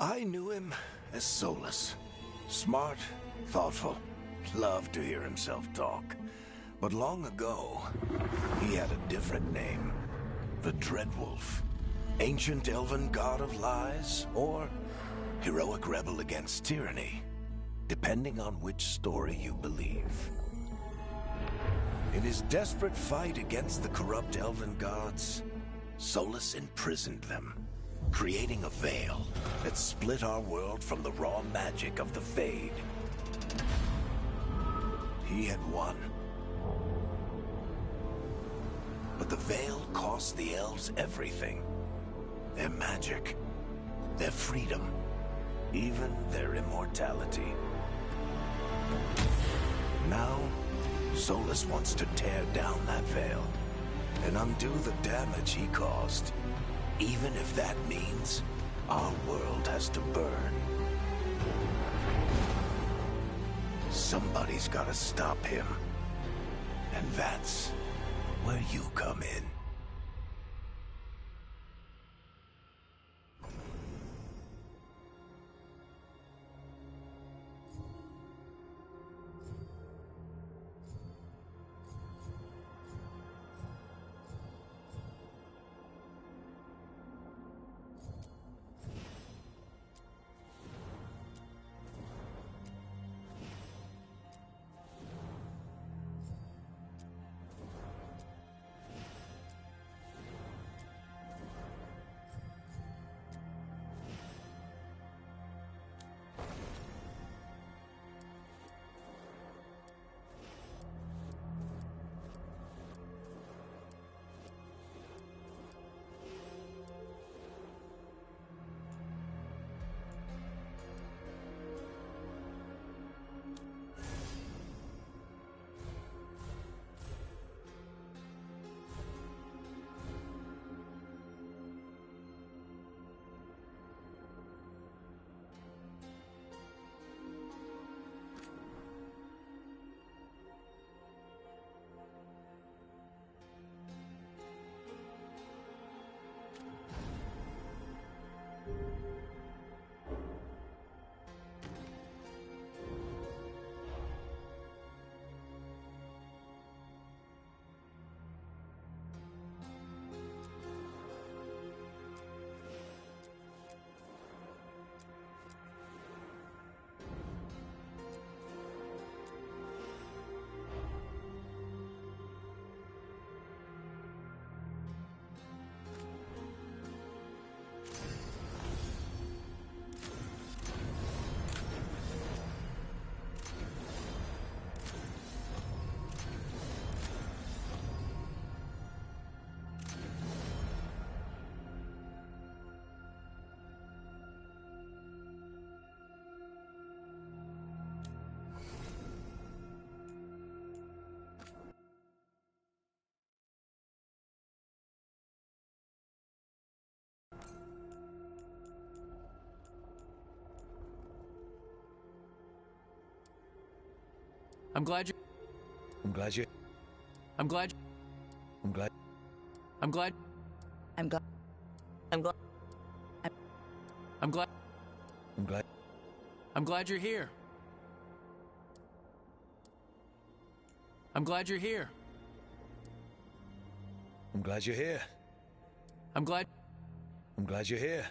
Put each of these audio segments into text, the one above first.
I knew him as Solas. Smart, thoughtful, loved to hear himself talk. But long ago, he had a different name. The Dreadwolf. Ancient elven god of lies, or heroic rebel against tyranny, depending on which story you believe. In his desperate fight against the corrupt elven gods, Solas imprisoned them, creating a veil that split our world from the raw magic of the Fade. He had won. But the veil cost the elves everything. Their magic, their freedom, even their immortality. Now, Solas wants to tear down that veil and undo the damage he caused, even if that means our world has to burn. Somebody's gotta stop him, and that's where you come in. I'm glad you. I'm glad you. I'm glad. I'm glad. I'm glad. I'm glad. I'm glad. I'm glad. I'm glad. I'm glad you're here. I'm glad you're here. I'm glad you're here. I'm glad. I'm glad you're here.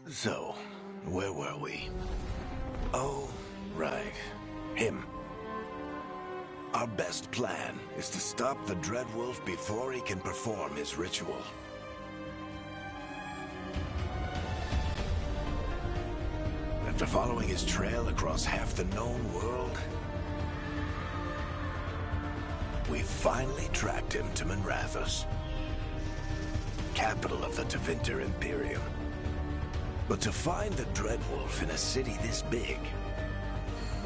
So, where were we? Oh, right. Him. Our best plan is to stop the Dreadwolf before he can perform his ritual. After following his trail across half the known world, we finally tracked him to Minrathous, capital of the Tevinter Imperium. But to find the Dreadwolf in a city this big,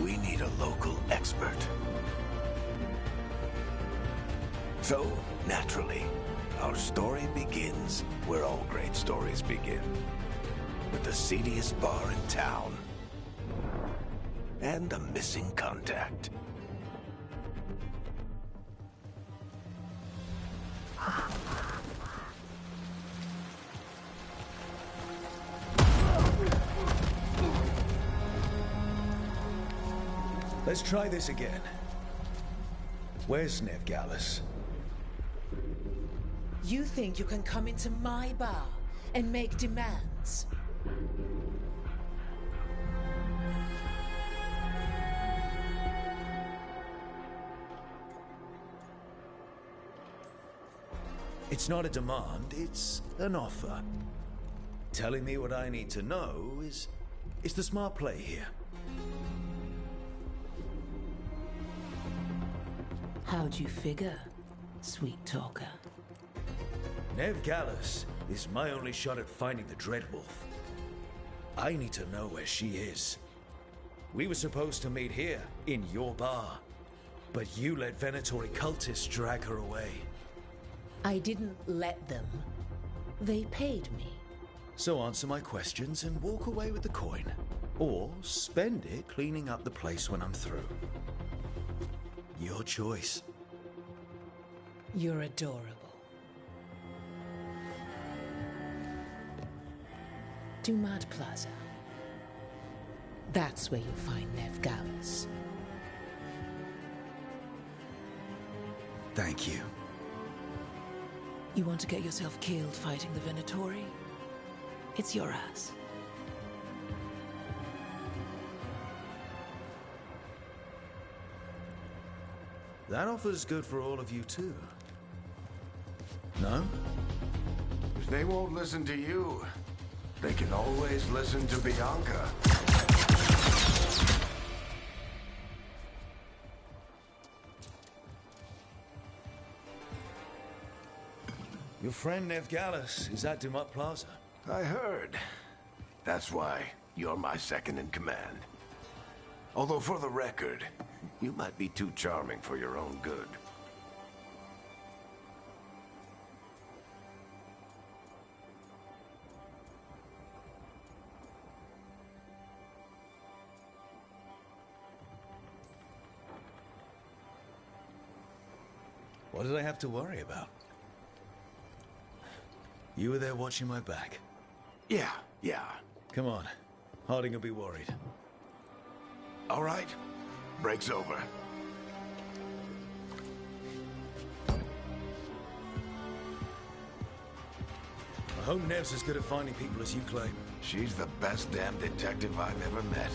we need a local expert. So, naturally, our story begins where all great stories begin. With the seediest bar in town. And a missing contact. Let's try this again. Where's Nev Gallus? You think you can come into my bar and make demands? It's not a demand, it's an offer. Telling me what I need to know is the smart play here. How'd you figure, sweet talker? Nev Gallus is my only shot at finding the Dreadwolf. I need to know where she is. We were supposed to meet here, in your bar. But you let Venatori cultists drag her away. I didn't let them. They paid me. So answer my questions and walk away with the coin. Or spend it cleaning up the place when I'm through. Your choice. You're adorable. Dumat Plaza. That's where you'll find Nev Gallus. Thank you. You want to get yourself killed fighting the Venatori? It's your ass. That offer's good for all of you too. No? If they won't listen to you, they can always listen to Bianca. Your friend Nev Gallus is at Dumat Plaza. I heard. That's why you're my second in command. Although for the record, you might be too charming for your own good. What did I have to worry about? You were there watching my back. Yeah. Come on. Harding will be worried. All right. Break's over. I hope Nev's as good at finding people as you claim. She's the best damn detective I've ever met.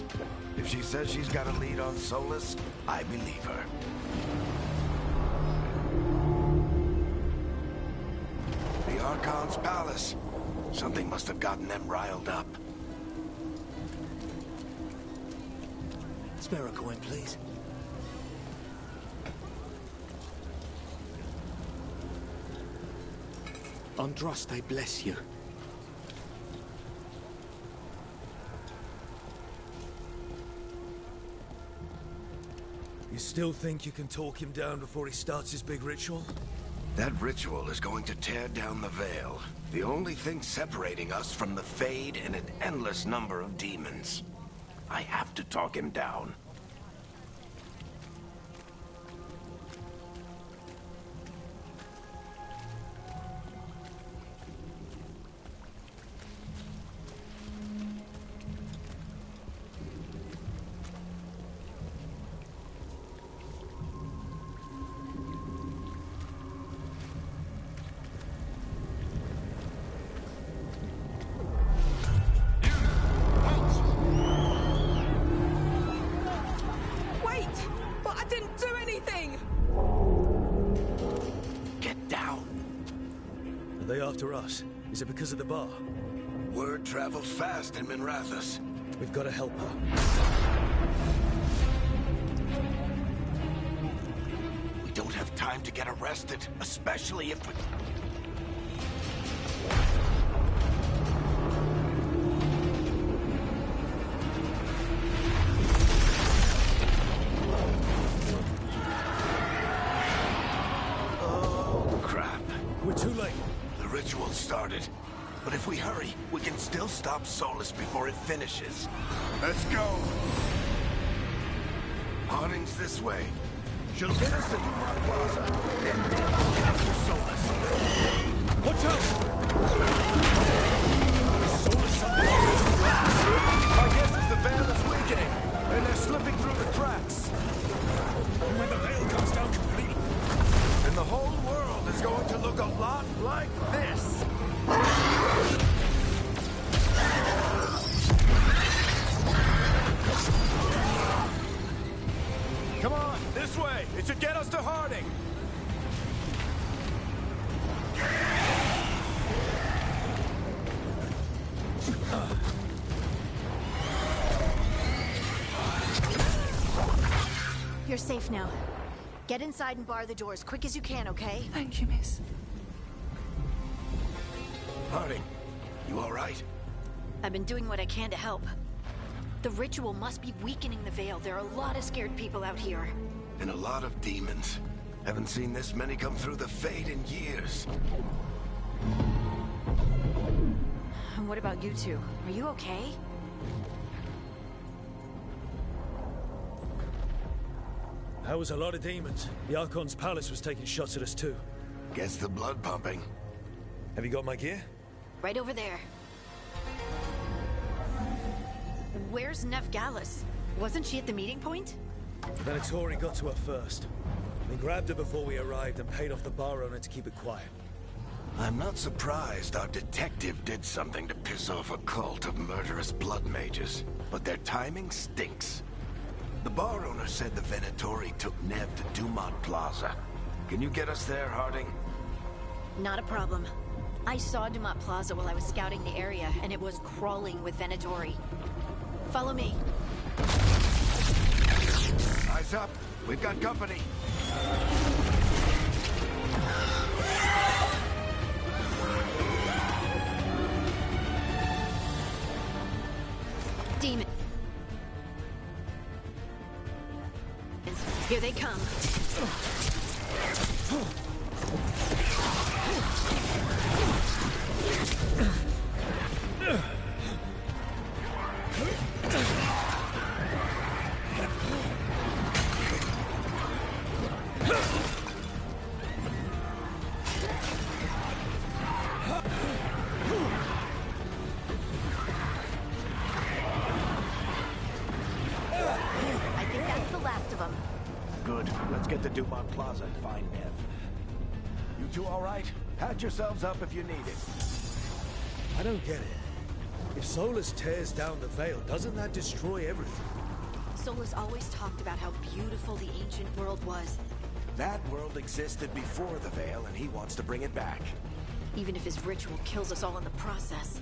If she says she's got a lead on Solas, I believe her. The Archon's palace. Something must have gotten them riled up. Spare a coin, please. Androst, I bless you. You still think you can talk him down before he starts his big ritual? That ritual is going to tear down the veil. The only thing separating us from the Fade and an endless number of demons. I have to talk him down. Are they after us? Is it because of the bar? Word travels fast in Minrathous. We've got to help her. We don't have time to get arrested, especially if we... Oh, crap. We're too late. The ritual started. But if we hurry, we can still stop Solus before it finishes. Let's go! Harding's this way. She'll get us to Dumont Plaza, then capture Solus. Watch out! Solus My guess is the veil is weakening, and they're slipping through the cracks. And when the veil comes down completely... And the whole world is going to look a lot like this. Come on, this way. It should get us to Harding. You're safe now. Get inside and bar the door as quick as you can, okay? Thank you, miss. Harding, you all right? I've been doing what I can to help. The ritual must be weakening the veil. There are a lot of scared people out here. And a lot of demons. Haven't seen this many come through the Fade in years. And what about you two? Are you okay? That was a lot of demons. The Archon's palace was taking shots at us too. Gets the blood pumping. Have you got my gear? Right over there. Where's Nev Gallus? Wasn't she at the meeting point? Venatori got to her first. We grabbed her before we arrived and paid off the bar owner to keep it quiet. I'm not surprised our detective did something to piss off a cult of murderous blood mages, but their timing stinks. The bar owner said the Venatori took Nev to Dumont Plaza. Can you get us there, Harding? Not a problem. I saw Dumont Plaza while I was scouting the area, and it was crawling with Venatori. Follow me. Eyes up. We've got company. Demons. Here they come. I think that's the last of them. Good. Let's get to Dumont Plaza and find Nev. You two all right? Patch yourselves up if you need it. I don't get it. If Solus tears down the veil, doesn't that destroy everything? Solus always talked about how beautiful the ancient world was, That world existed before the Veil, and he wants to bring it back. even if his ritual kills us all in the process.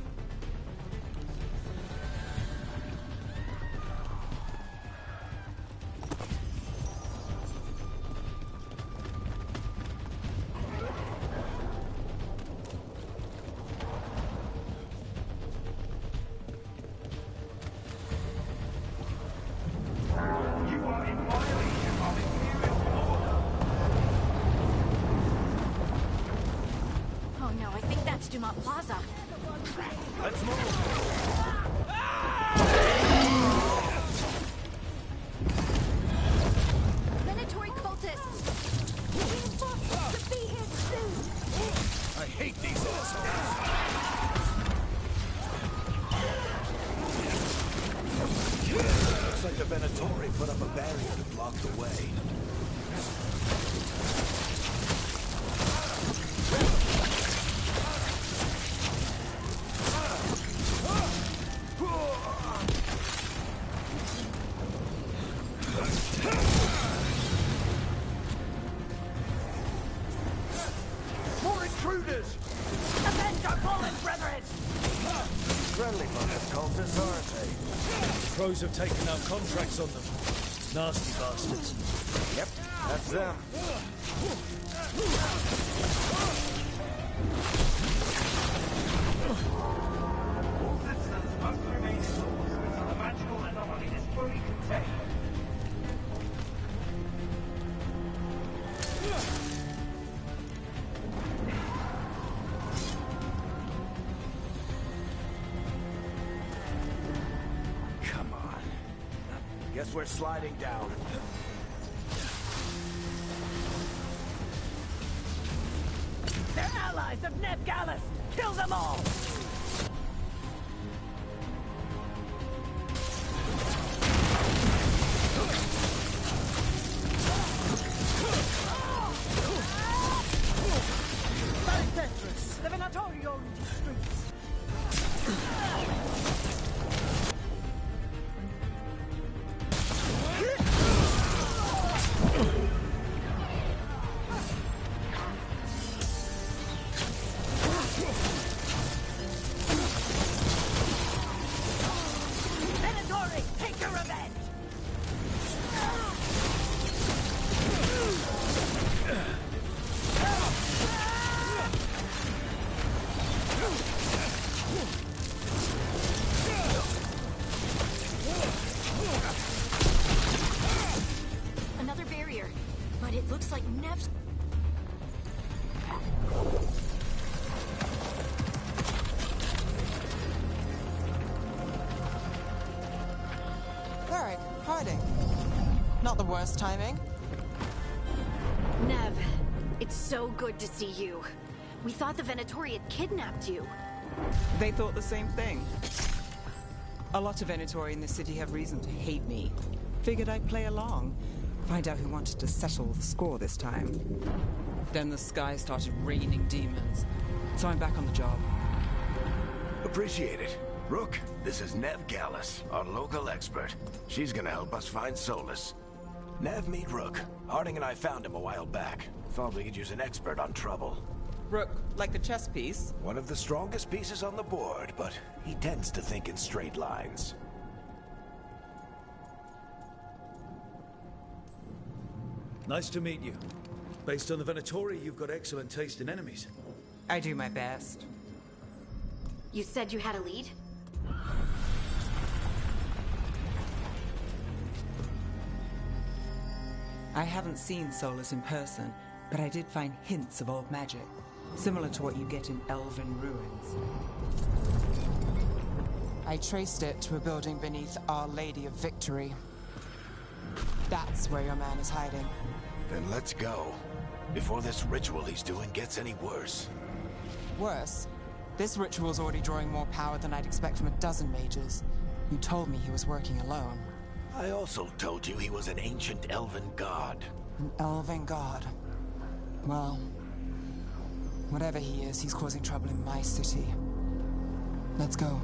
Oh no, I think that's Dumont Plaza. Let's move! Venatori cultists! To be here soon! I hate these assholes! Looks like the Venatori put up a barrier to block the way. More intruders! Crows have taken out contracts on them. Nasty bastards. Yep, that's them. All citizens must remain indoors until the magical anomaly is fully contained. Come on. Guess we're sliding down. They're allies of Ned Gallus! Kill them all! Petrus, the Venatorio streets! Venatori, take your revenge! Another barrier. But it looks like Nev's... Varric, hiding. Not the worst timing. Nev, it's so good to see you. We thought the Venatori had kidnapped you. They thought the same thing. A lot of Venatori in the city have reason to hate me. Figured I'd play along. Find out who wanted to settle the score this time. Then the sky started raining demons. So I'm back on the job. Appreciate it. Rook, this is Nev Gallus, our local expert. She's gonna help us find Solus. Nev, meet Rook. Harding and I found him a while back. Thought we could use an expert on trouble. Rook, like the chess piece? One of the strongest pieces on the board, but he tends to think in straight lines. Nice to meet you. Based on the Venatori, you've got excellent taste in enemies. I do my best. You said you had a lead? I haven't seen Solus in person, but I did find hints of old magic, similar to what you get in Elven ruins. I traced it to a building beneath Our Lady of Victory. That's where your man is hiding. Then let's go. Before this ritual he's doing gets any worse. Worse, this ritual's already drawing more power than I'd expect from a dozen mages. You told me he was working alone. I also told you he was an ancient elven god. An elven god. Well, whatever he is, he's causing trouble in my city. Let's go.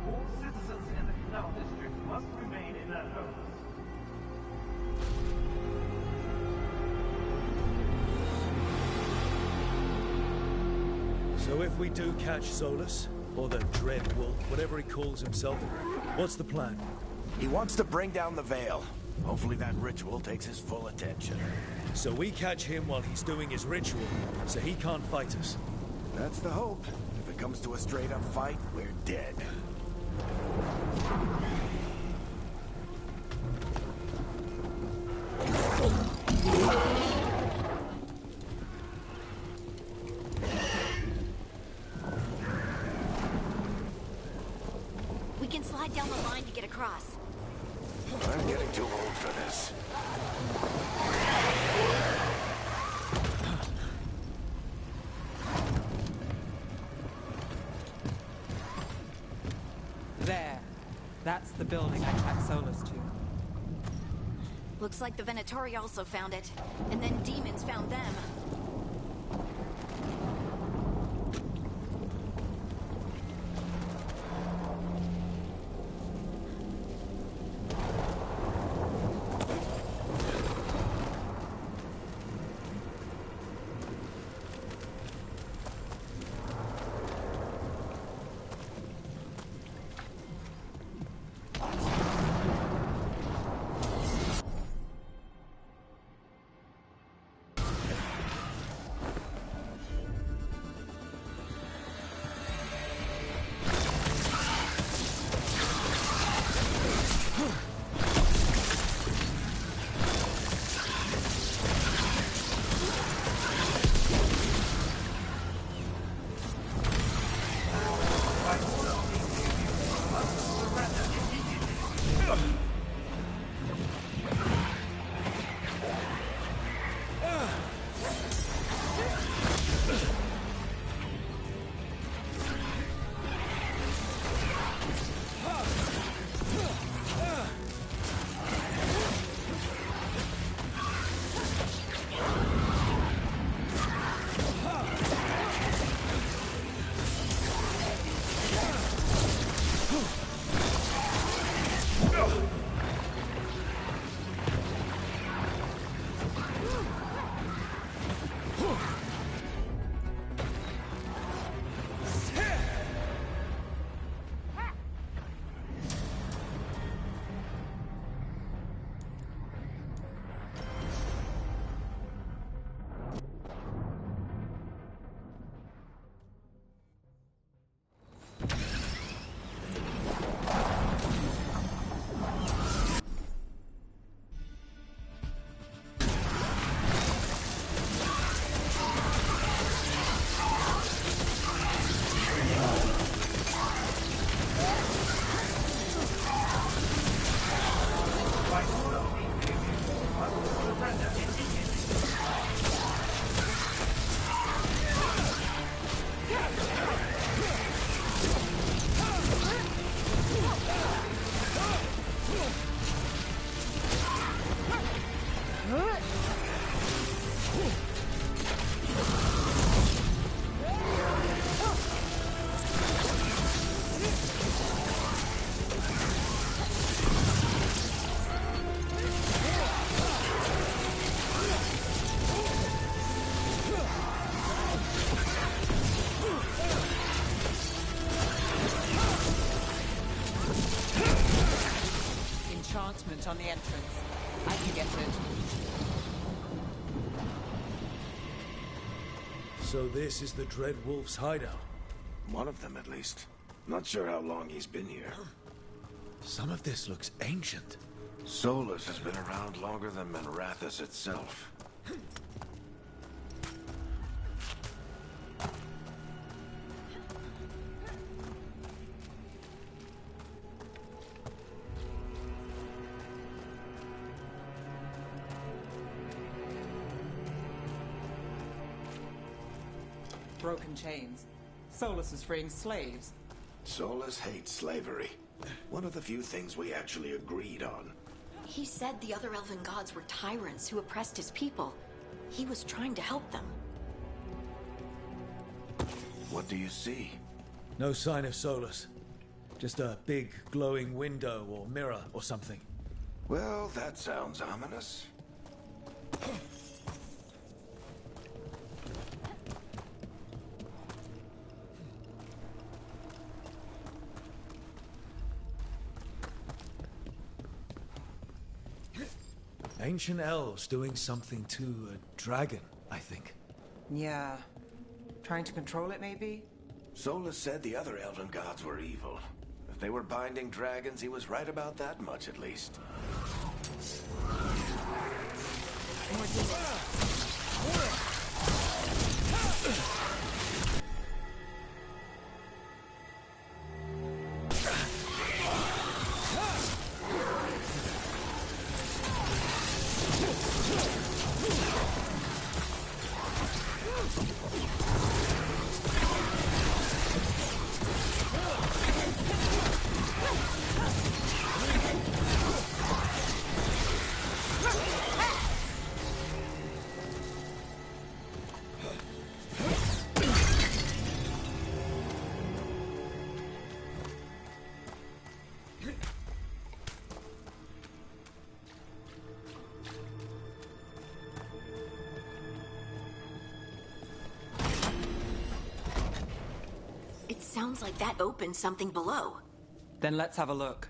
All citizens in the Canal District must remain in their homes. So if we do catch Solus, or the Dread Wolf, whatever he calls himself, what's the plan? He wants to bring down the veil. Hopefully that ritual takes his full attention. So we catch him while he's doing his ritual, so he can't fight us. That's the hope. If it comes to a straight-up fight, we're dead. We can slide down the line to get across. I'm getting too old for this. There. That's the building I tracked Solus to. Looks like the Venatori also found it. And then demons found them. enchantment on the entrance. I can get it. So this is the Dread Wolf's hideout. One of them, at least. Not sure how long he's been here. Some of this looks ancient. Solus has been around longer than Minrathous itself. Broken chains. Solus is freeing slaves. Solus hates slavery. One of the few things we actually agreed on. He said the other elven gods were tyrants who oppressed his people. He was trying to help them. What do you see? No sign of Solus. Just a big glowing window or mirror or something. Well, that sounds ominous. Ancient elves doing something to a dragon, I think. Yeah. Trying to control it, maybe? Solus said the other elven gods were evil. If they were binding dragons, he was right about that much, at least. More demons. Sounds like that opened something below. Then let's have a look.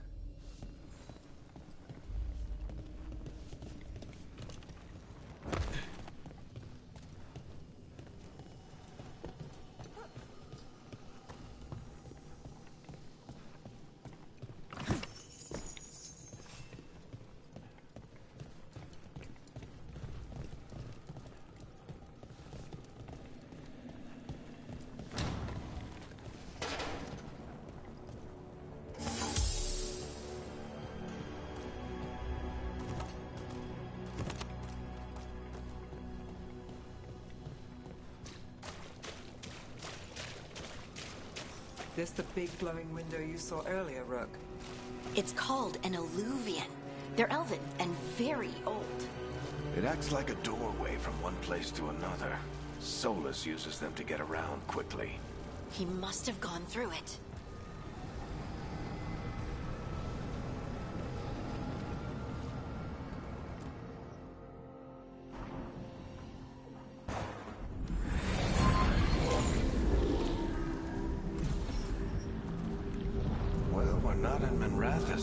This the big glowing window you saw earlier, Rook? It's called an alluvian. They're elven and very old. It acts like a doorway from one place to another. Solus uses them to get around quickly. He must have gone through it.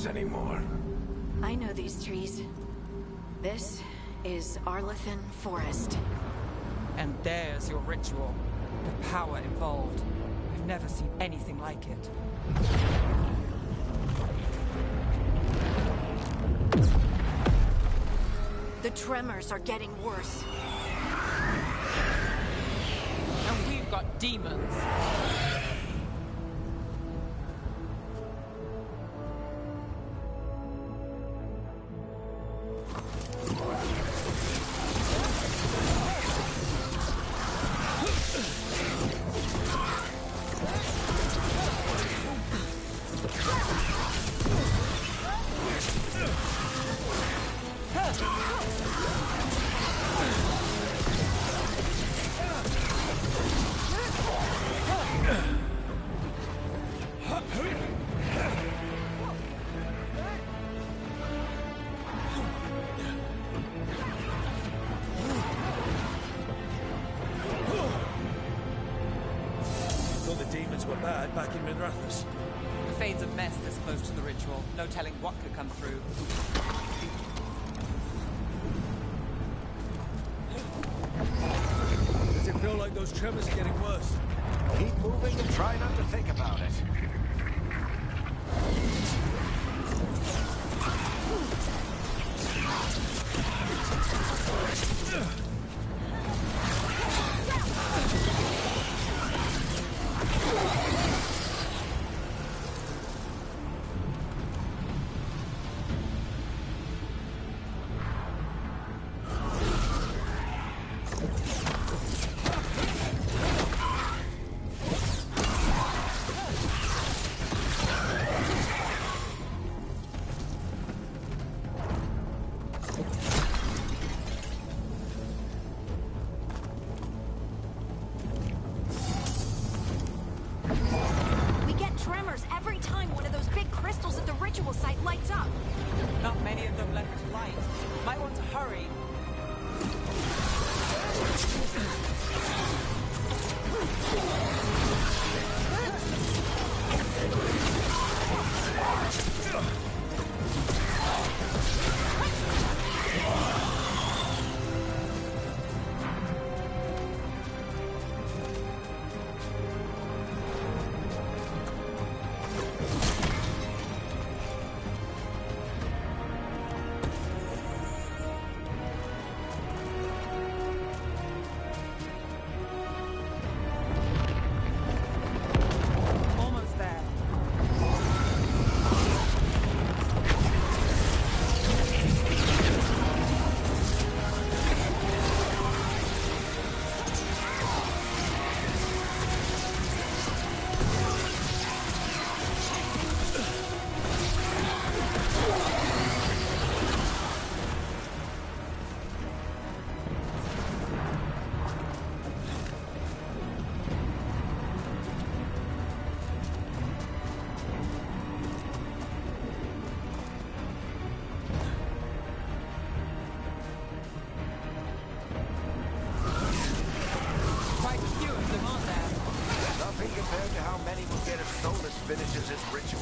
Anymore. I know these trees. This is Arlathan Forest. And there's your ritual. The power involved. I've never seen anything like it. The tremors are getting worse. And we've got demons. Back in Minrathous. Fade's a mess this close to the ritual. No telling what could come through. Does it feel like those tremors are getting worse? Keep moving and try not to think about it. Not many of them left to light. Might want to hurry. Compared to how many will get if Solus finishes his ritual.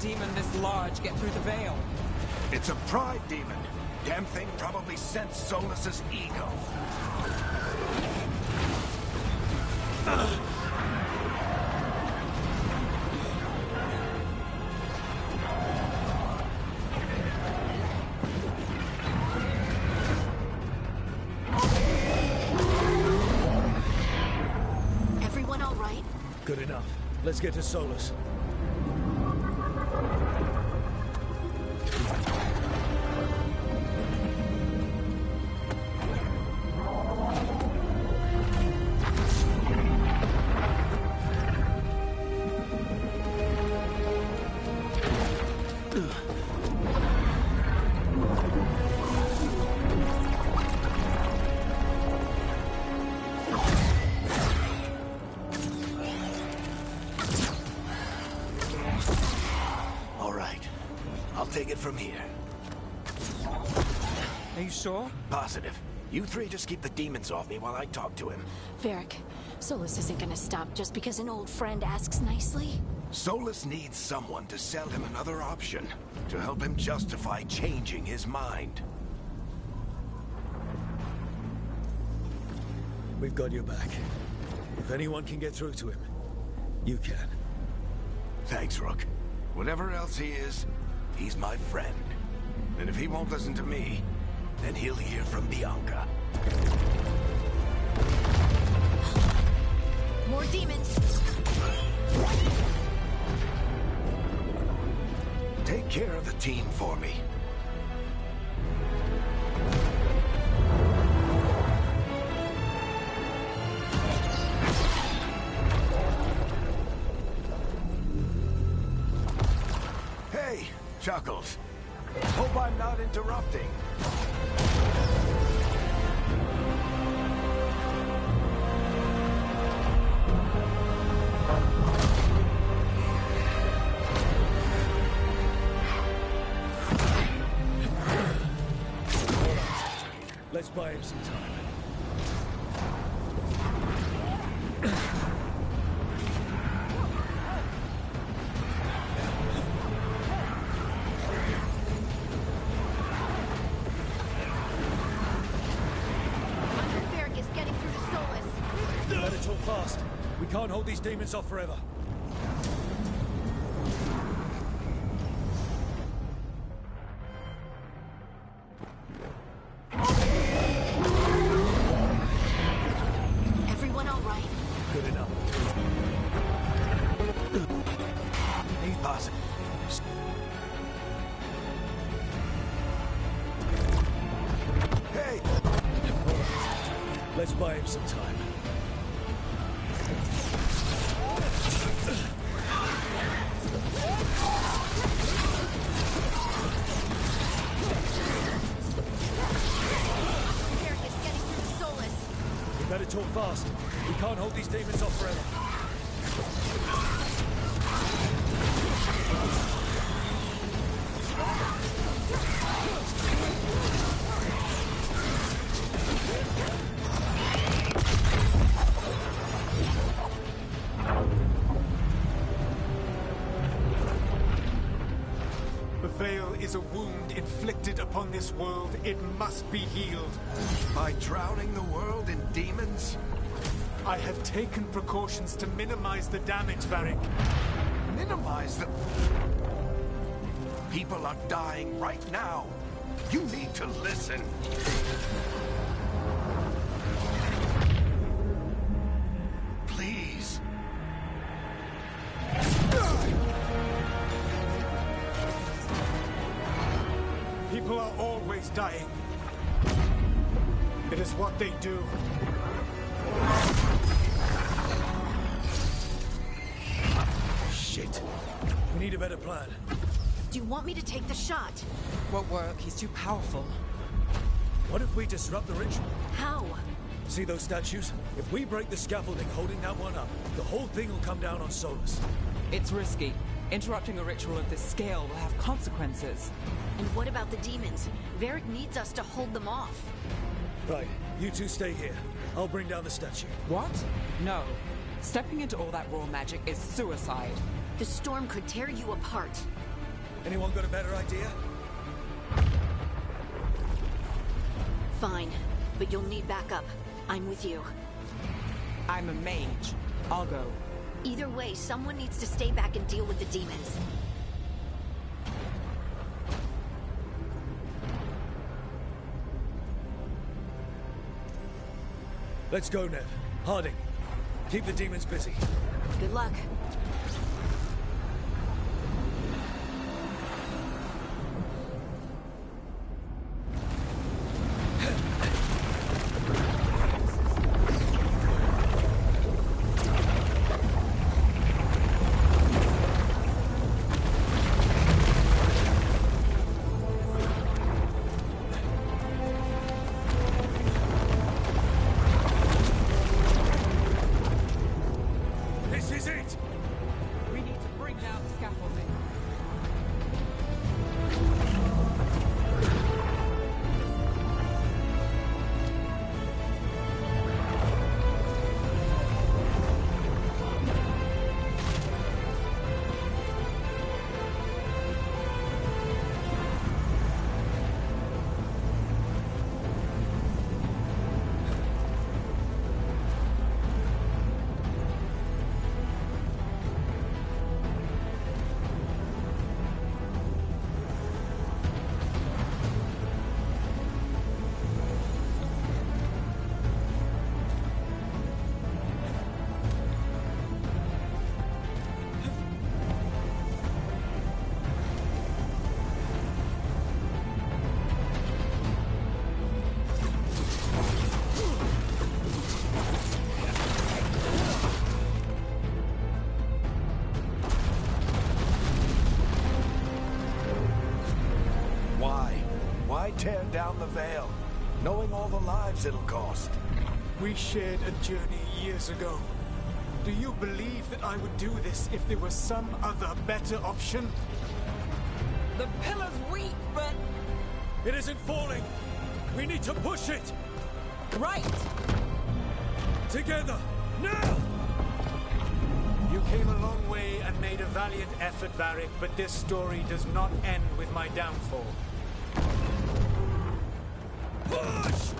Demon this large get through the veil? It's a pride demon. Damn thing probably sensed Solus's ego. Everyone all right? Good enough. Let's get to Solus. I'll take it from here. Are you sure? Positive. You three just keep the demons off me while I talk to him. Varric, Solus isn't gonna stop just because an old friend asks nicely. Solus needs someone to sell him another option, to help him justify changing his mind. We've got your back. If anyone can get through to him, you can. Thanks, Rook. Whatever else he is, he's my friend. And if he won't listen to me, then he'll hear from Bianca. More demons! Take care of the team for me. Hey, Chuckles. Hope I'm not interrupting. Let's buy him some time. Varric is getting through to Solus. Better talk fast. We can't hold these demons off forever. Everyone all right? Good enough. He's positive. Hey! Let's buy him some time. Varric is getting through to Solus. We better talk fast. We can't hold these demons off forever. The Veil is a wound inflicted upon this world. It must be healed. By drowning the world in demons? I have taken precautions to minimize the damage, Varric. Minimize the... People are dying right now. You need to listen. Please. People are always dying. It is what they do. Shit. We need a better plan. Do you want me to take the shot? Won't work. He's too powerful. What if we disrupt the ritual? How? See those statues? If we break the scaffolding holding that one up, the whole thing will come down on Solus. It's risky. Interrupting a ritual of this scale will have consequences. And what about the demons? Varric needs us to hold them off. Right, you two stay here. I'll bring down the statue. What? No. Stepping into all that raw magic is suicide. The storm could tear you apart. Anyone got a better idea? Fine, but you'll need backup. I'm with you. I'm a mage. I'll go. Either way, someone needs to stay back and deal with the demons. Let's go, Nev. Harding, keep the demons busy. Good luck. This is it! tear down the Veil, knowing all the lives it'll cost. We shared a journey years ago. Do you believe that I would do this if there was some other better option? The pillar's weak, but... It isn't falling! We need to push it! Right! Together! Now! You came a long way and made a valiant effort, Varric, but this story does not end with my downfall. Push!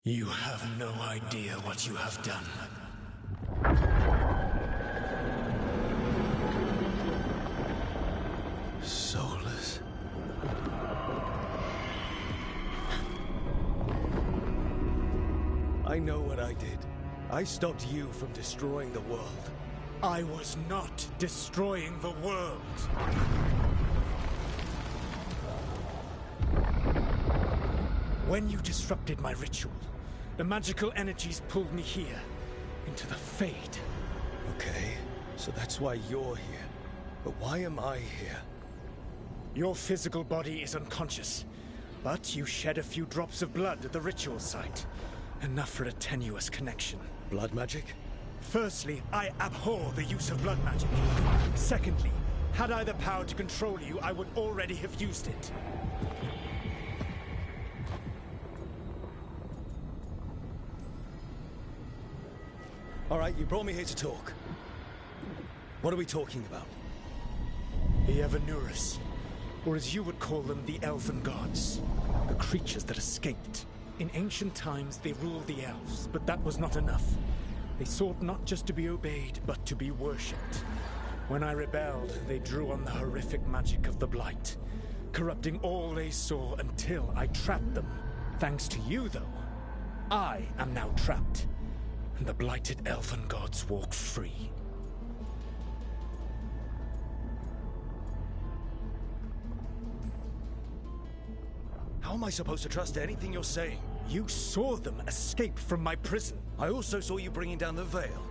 You have no idea what you have done. Soulless. I know what I did. I stopped you from destroying the world. I was not destroying the world. When you disrupted my ritual, the magical energies pulled me here, into the Fade. Okay, so that's why you're here. But why am I here? Your physical body is unconscious, but you shed a few drops of blood at the ritual site. Enough for a tenuous connection. Blood magic? Firstly, I abhor the use of blood magic. Secondly, had I the power to control you, I would already have used it. All right, you brought me here to talk. What are we talking about? The Evanurus, or as you would call them, the Elven Gods. The creatures that escaped. In ancient times, they ruled the elves, but that was not enough. They sought not just to be obeyed, but to be worshipped. When I rebelled, they drew on the horrific magic of the Blight, corrupting all they saw until I trapped them. Thanks to you, though, I am now trapped, and the blighted Elven Gods walk free. How am I supposed to trust anything you're saying? You saw them escape from my prison. I also saw you bringing down the Veil.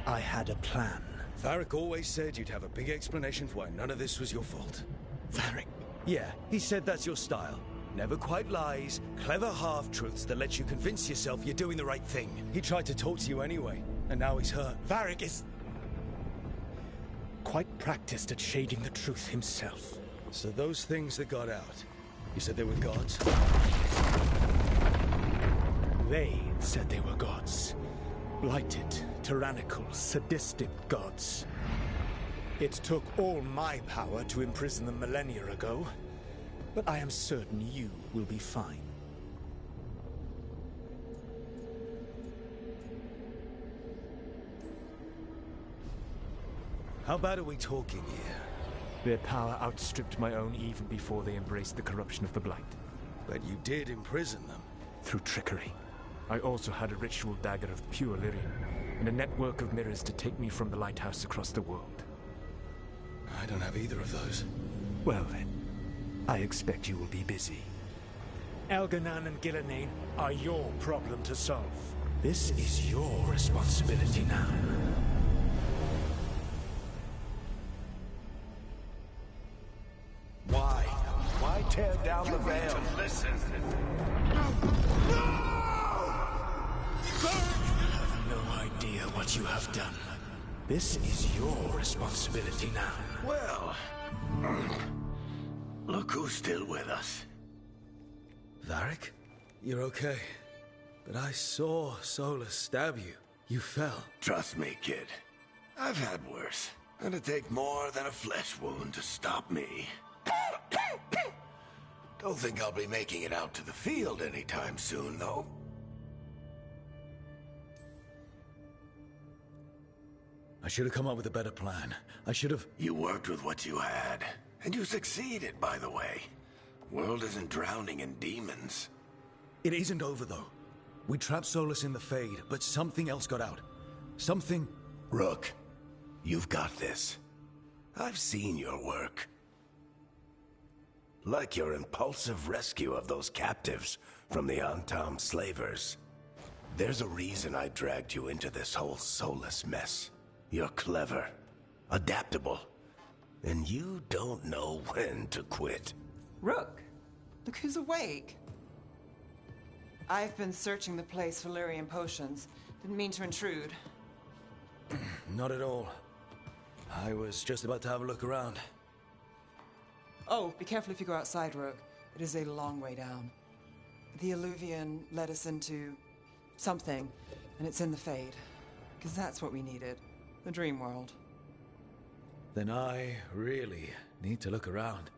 I had a plan. Varric always said you'd have a big explanation for why none of this was your fault. Varric? Yeah, he said that's your style. Never quite lies, clever half-truths that let you convince yourself you're doing the right thing. He tried to talk to you anyway, and now he's hurt. Varric is quite practiced at shading the truth himself. So those things that got out, you said they were gods? They said they were gods. Blighted, tyrannical, sadistic gods. It took all my power to imprison them millennia ago, but I am certain you will be fine. How bad are we talking here? Their power outstripped my own even before they embraced the corruption of the Blight. But you did imprison them. Through trickery. I also had a ritual dagger of pure Lyrium, and a network of mirrors to take me from the lighthouse across the world. I don't have either of those. Well then, I expect you will be busy. Elganan and Gillenane are your problem to solve. This is your responsibility now. Why? Why tear down the veil? Listen. You have no idea what you have done. This is your responsibility now. Well, look who's still with us. Varric? You're okay. But I saw Solus stab you. You fell. Trust me, kid. I've had worse. It'd take more than a flesh wound to stop me. Don't think I'll be making it out to the field anytime soon, though. I should have come up with a better plan. I should have... You worked with what you had. And you succeeded, by the way. World isn't drowning in demons. It isn't over, though. We trapped Solus in the Fade, but something else got out. Something... Rook, you've got this. I've seen your work. Like your impulsive rescue of those captives from the Antam slavers. There's a reason I dragged you into this whole Solus mess. You're clever, adaptable, and you don't know when to quit. Rook, look who's awake. I've been searching the place for Lyrium potions. Didn't mean to intrude. Not at all. I was just about to have a look around. Oh, be careful if you go outside, Rook. It is a long way down. The Illuvian led us into something, and it's in the Fade. Because that's what we needed. The dream world. Then I really need to look around.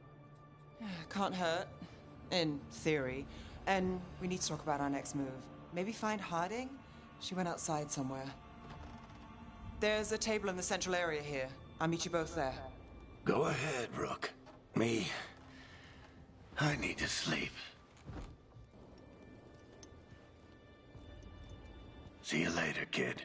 Can't hurt. In theory. And we need to talk about our next move. Maybe find Harding? She went outside somewhere. There's a table in the central area here. I'll meet you both there. Go ahead, Rook. Me, I need to sleep. See you later, kid.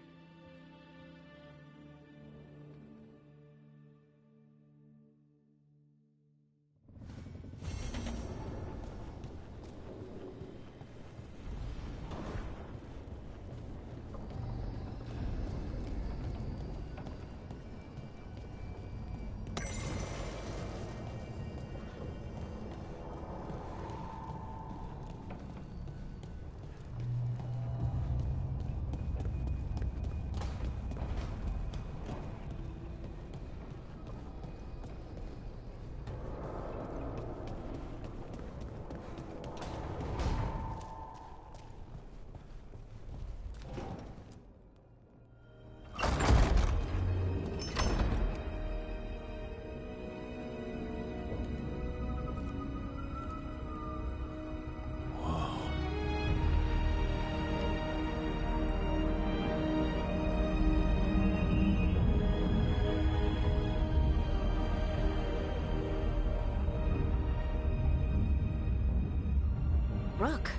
Rook,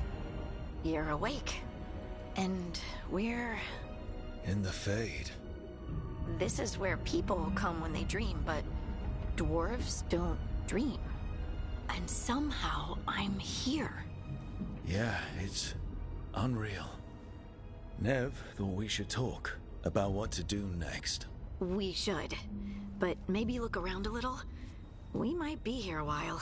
you're awake. And we're... In the Fade. This is where people come when they dream, but dwarves don't dream. And somehow I'm here. Yeah, it's unreal. Nev thought we should talk about what to do next. We should. But maybe look around a little. We might be here a while.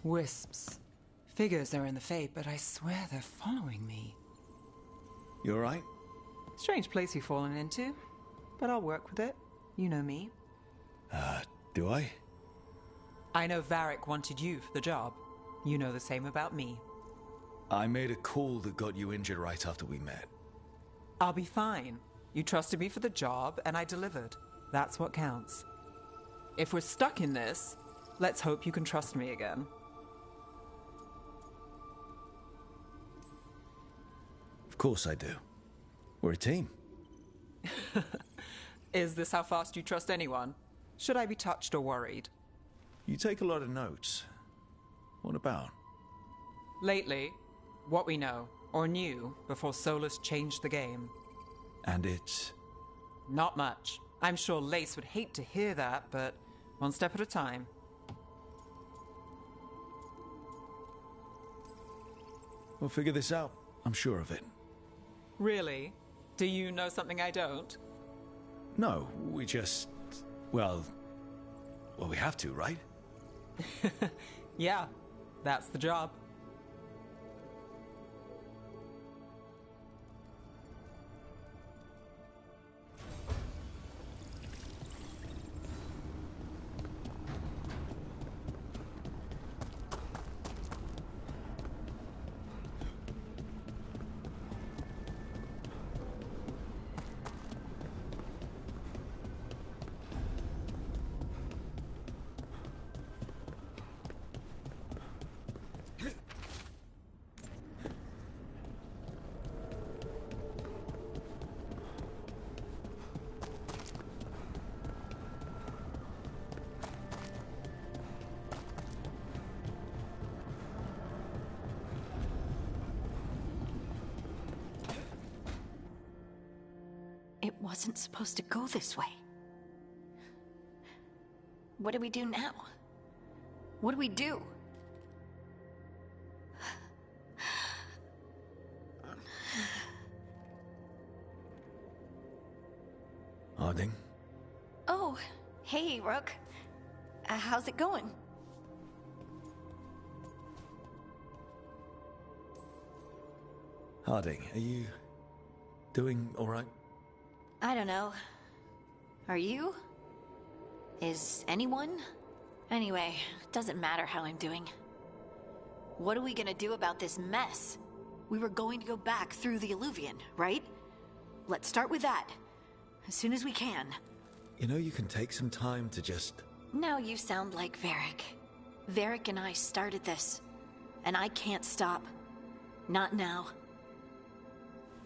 Wisps. Figures they're in the Fate, but I swear they're following me. You alright? Strange place you've fallen into, but I'll work with it. You know me. Do I? I know Varric wanted you for the job. You know the same about me. I made a call that got you injured right after we met. I'll be fine. You trusted me for the job, and I delivered. That's what counts. If we're stuck in this, let's hope you can trust me again. Of course I do. We're a team. Is this how fast you trust anyone? Should I be touched or worried? You take a lot of notes. What about? Lately, what we know, or knew, before Solus changed the game. And it's... Not much. I'm sure Lace would hate to hear that, but one step at a time. We'll figure this out. I'm sure of it. Really? Do you know something I don't? No, we just... Well, we have to, right? Yeah, that's the job. It wasn't supposed to go this way. What do we do now? What do we do? Harding? Oh, hey, Rook. How's it going? Harding, are you... doing alright? I don't know. Are you? Is anyone? Anyway, doesn't matter how I'm doing. What are we gonna do about this mess? We were going to go back through the Illuvian, right? Let's start with that. As soon as we can. You know, you can take some time to just... Now you sound like Varric. Varric and I started this. And I can't stop. Not now.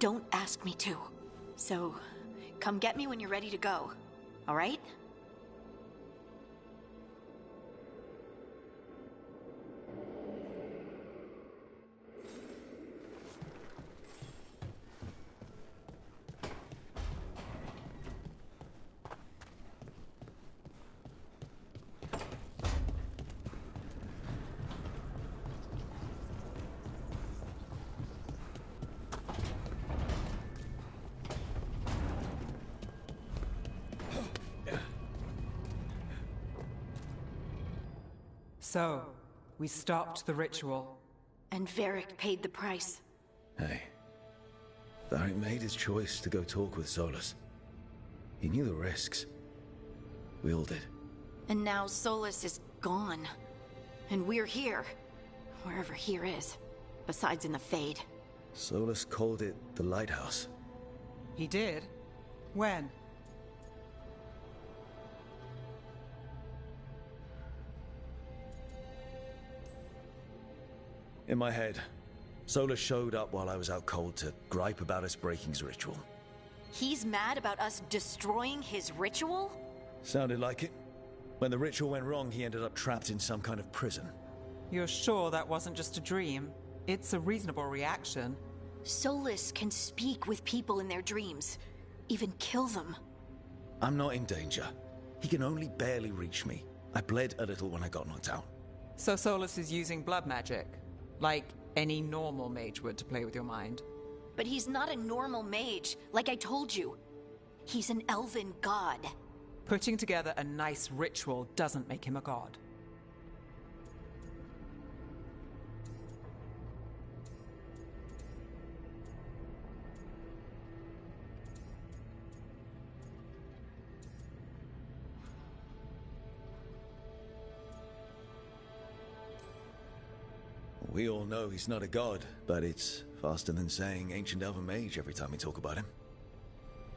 Don't ask me to. So, come get me when you're ready to go. All right? So, we stopped the ritual. And Varric paid the price. Hey. Varric made his choice to go talk with Solus. He knew the risks. We all did. And now Solus is gone. And we're here. Wherever here is. Besides in the Fade. Solus called it the Lighthouse. He did? When? In my head, Solus showed up while I was out cold to gripe about us breaking his ritual. He's mad about us destroying his ritual? Sounded like it. When the ritual went wrong, he ended up trapped in some kind of prison. You're sure that wasn't just a dream? It's a reasonable reaction. Solus can speak with people in their dreams. Even kill them. I'm not in danger. He can only barely reach me. I bled a little when I got knocked out. So Solus is using blood magic? Like any normal mage would to play with your mind? But he's not a normal mage, like I told you. He's an elven god. Putting together a nice ritual doesn't make him a god. We all know he's not a god, but it's faster than saying ancient elven mage every time we talk about him.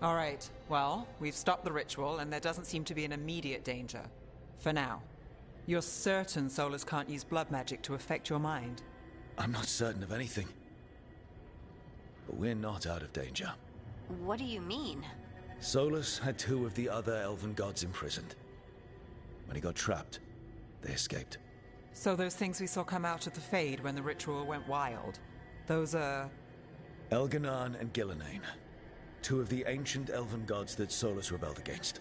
All right, well, we've stopped the ritual, and there doesn't seem to be an immediate danger. For now. You're certain Solus can't use blood magic to affect your mind? I'm not certain of anything. But we're not out of danger. What do you mean? Solus had 2 of the other elven gods imprisoned. When he got trapped, they escaped. So those things we saw come out of the Fade when the ritual went wild, those are... Elganon and Gillenane. 2 of the ancient elven gods that Solus rebelled against.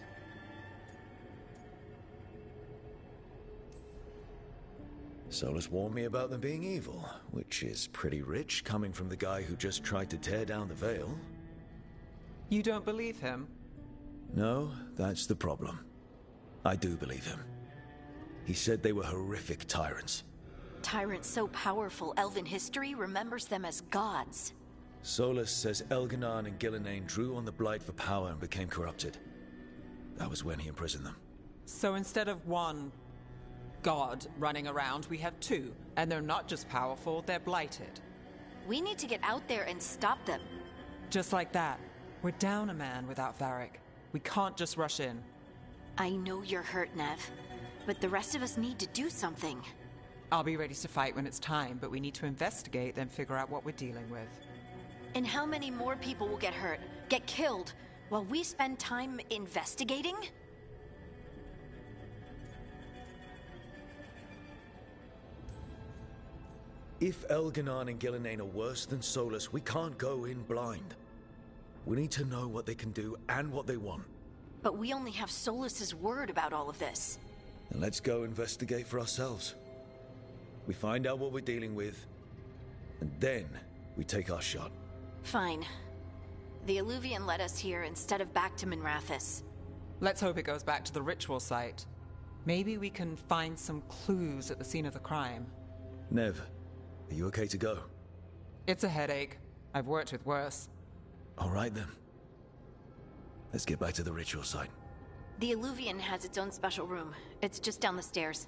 Solus warned me about them being evil, which is pretty rich coming from the guy who just tried to tear down the veil. You don't believe him? No, that's the problem. I do believe him. He said they were horrific tyrants. Tyrants so powerful, elven history remembers them as gods. Solus says Elganon and Gillenane drew on the Blight for power and became corrupted. That was when he imprisoned them. So instead of 1 god running around, we have 2. And they're not just powerful, they're blighted. We need to get out there and stop them. Just like that. We're down a man without Varric. We can't just rush in. I know you're hurt, Nev. But the rest of us need to do something. I'll be ready to fight when it's time, but we need to investigate, then figure out what we're dealing with. And how many more people will get hurt, get killed, while we spend time investigating? If Elganon and Gillenane are worse than Solus, we can't go in blind. We need to know what they can do and what they want. But we only have Solus's word about all of this. Then let's go investigate for ourselves. We find out what we're dealing with, and then we take our shot. Fine. The Illuvian led us here instead of back to Minrathous. Let's hope it goes back to the ritual site. Maybe we can find some clues at the scene of the crime. Nev, are you okay to go? It's a headache. I've worked with worse. All right then. Let's get back to the ritual site. The Illuvian has its own special room. It's just down the stairs.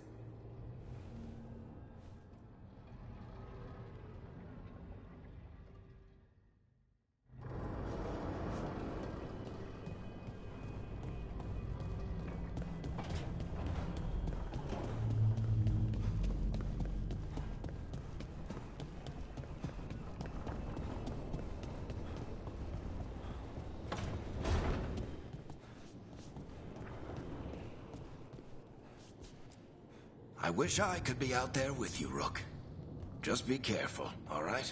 I wish I could be out there with you, Rook. Just be careful, all right?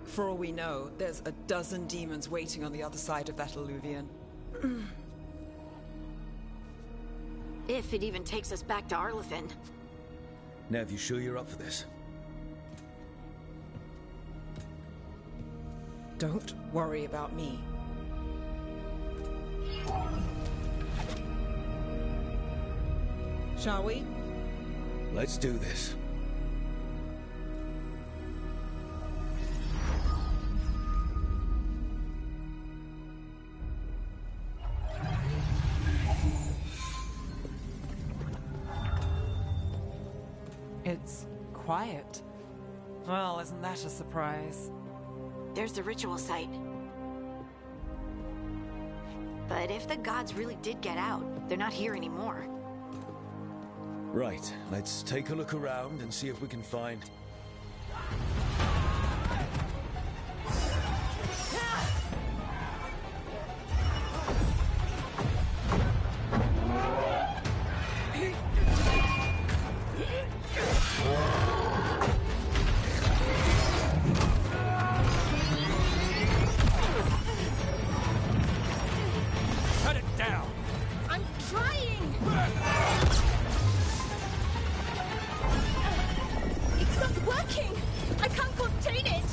For all we know, there's a dozen demons waiting on the other side of that Illuvian. If it even takes us back to Arlothin. Nev, you sure you're up for this? Don't worry about me. Shall we? Let's do this. It's quiet. Well, isn't that a surprise? There's the ritual site. But if the gods really did get out, they're not here anymore. Right, let's take a look around and see if we can find... Cut it down! I'm trying! It's not working! I can't contain it!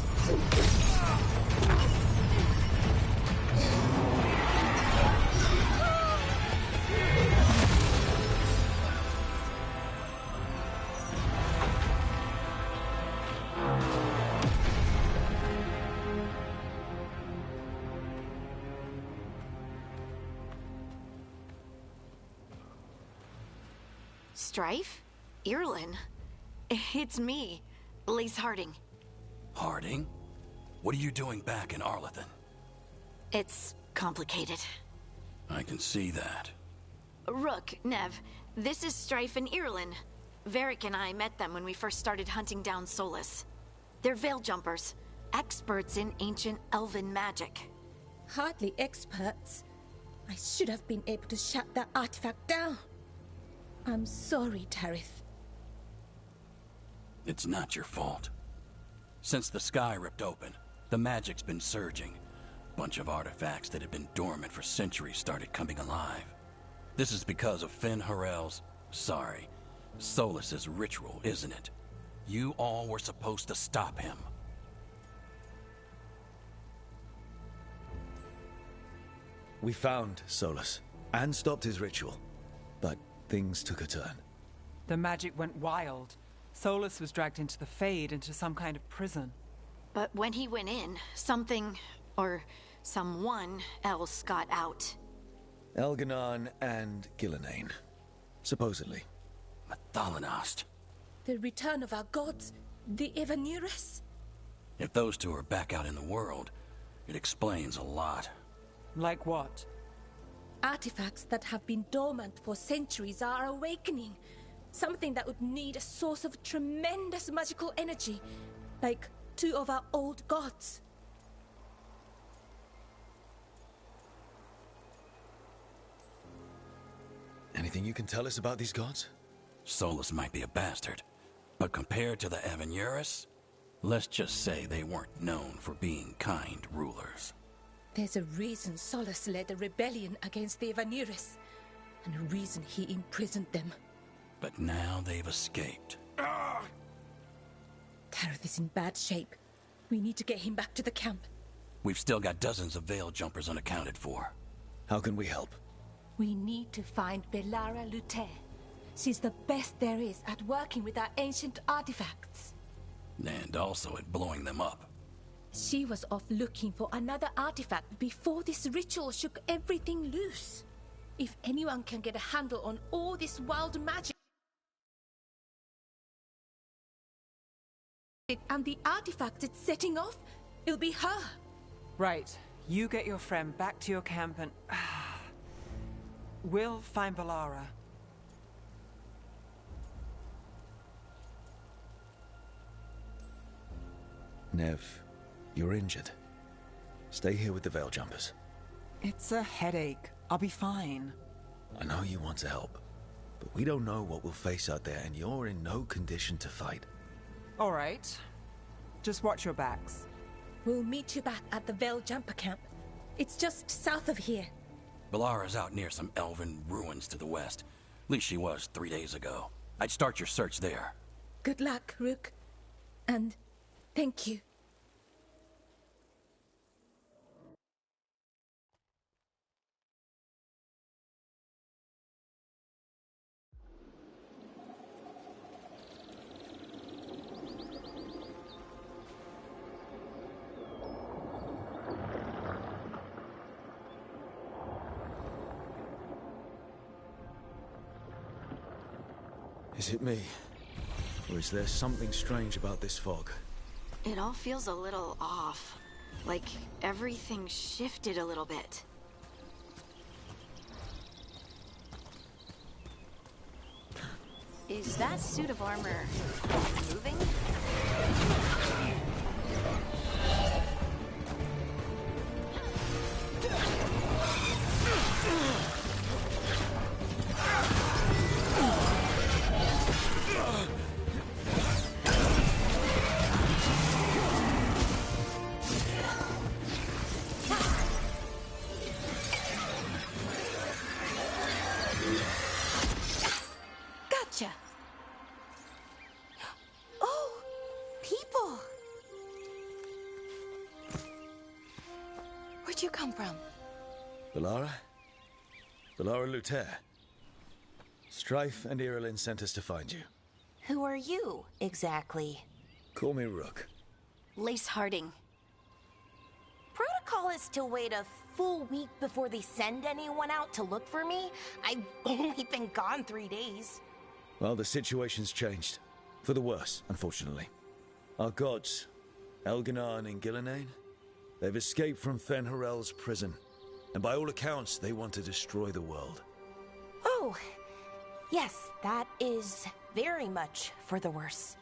Strife? Irlin? It's me, Lace Harding. Harding? What are you doing back in Arlathan? It's complicated. I can see that. Rook, Nev, this is Strife and Irlin. Varric and I met them when we first started hunting down Solus. They're Veil Jumpers, experts in ancient elven magic. Hardly experts. I should have been able to shut that artifact down. I'm sorry, Tarith. It's not your fault. Since the sky ripped open, the magic's been surging. Bunch of artifacts that had been dormant for centuries started coming alive. This is because of Finn Harel's... Solus's ritual, isn't it? You all were supposed to stop him. We found Solus, and stopped his ritual. But things took a turn. The magic went wild. Solus was dragged into the Fade, into some kind of prison. But when he went in, something, or someone else got out. Elganon and Gillenane. Supposedly. Thalanost. The return of our gods, the Evanurus. If those two are back out in the world, it explains a lot. Like what? Artifacts that have been dormant for centuries are awakening. Something that would need a source of tremendous magical energy, like two of our old gods. Anything you can tell us about these gods? Solus might be a bastard, but compared to the Evanurus, let's just say they weren't known for being kind rulers. There's a reason Solus led a rebellion against the Evanurus, and a reason he imprisoned them. But now they've escaped. Tarith is in bad shape. We need to get him back to the camp. We've still got dozens of Veil Jumpers unaccounted for. How can we help? We need to find Belara Lute. She's the best there is at working with our ancient artifacts. And also at blowing them up. She was off looking for another artifact before this ritual shook everything loose. If anyone can get a handle on all this wild magic and the artifact it's setting off, it'll be her. Right. You get your friend back to your camp and... we'll find Belara. Nev, you're injured. Stay here with the Veil Jumpers. It's a headache. I'll be fine. I know you want to help, but we don't know what we'll face out there, and you're in no condition to fight. All right. Just watch your backs. We'll meet you back at the Veil Jumper camp. It's just south of here. Belara's out near some elven ruins to the west. At least she was 3 days ago. I'd start your search there. Good luck, Rook. And thank you. Is it me? Or is there something strange about this fog? It all feels a little off. Like everything shifted a little bit. Is that suit of armor moving? people! Where'd you come from? Valara? Valara Luther. Strife and Irulan sent us to find you. Who are you, exactly? Call me Rook. Lace Harding. Protocol is to wait a full week before they send anyone out to look for me. I've only been gone 3 days. Well, the situation's changed. For the worse, unfortunately. Our gods, Elganar and Gillenane, they've escaped from Fen'Harel's prison. And by all accounts, they want to destroy the world. Oh, yes, that is very much for the worse.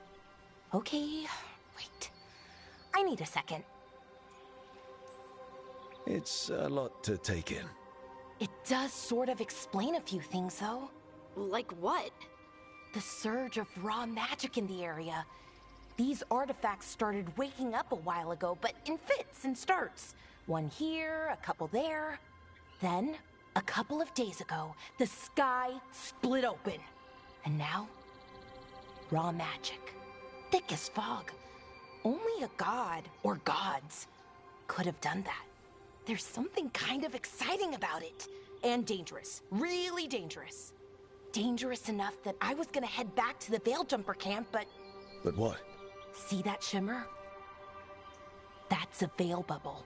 Okay, wait. I need a second. It's a lot to take in. It does sort of explain a few things, though. Like what? The surge of raw magic in the area. These artifacts started waking up a while ago, but in fits and starts. One here, a couple there. Then, a couple of days ago, the sky split open. And now, raw magic. Thick as fog. Only a god, or gods, could have done that. There's something kind of exciting about it. And dangerous. Really dangerous. Dangerous enough that I was gonna head back to the Veil Jumper camp, but... But what? See that shimmer? That's a veil bubble.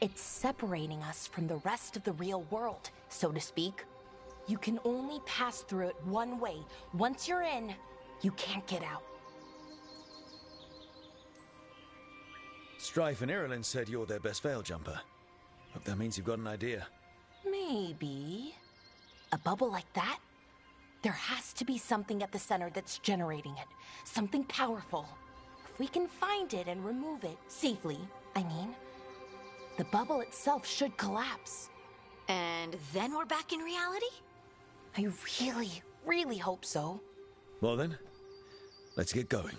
It's separating us from the rest of the real world, so to speak. You can only pass through it one way. Once you're in, you can't get out. Strife and Irulan said you're their best Veil Jumper. Hope that means you've got an idea. Maybe. A bubble like that? There has to be something at the center that's generating it. Something powerful. If we can find it and remove it, safely, I mean, the bubble itself should collapse. And then we're back in reality? I really, really hope so. Well then, let's get going.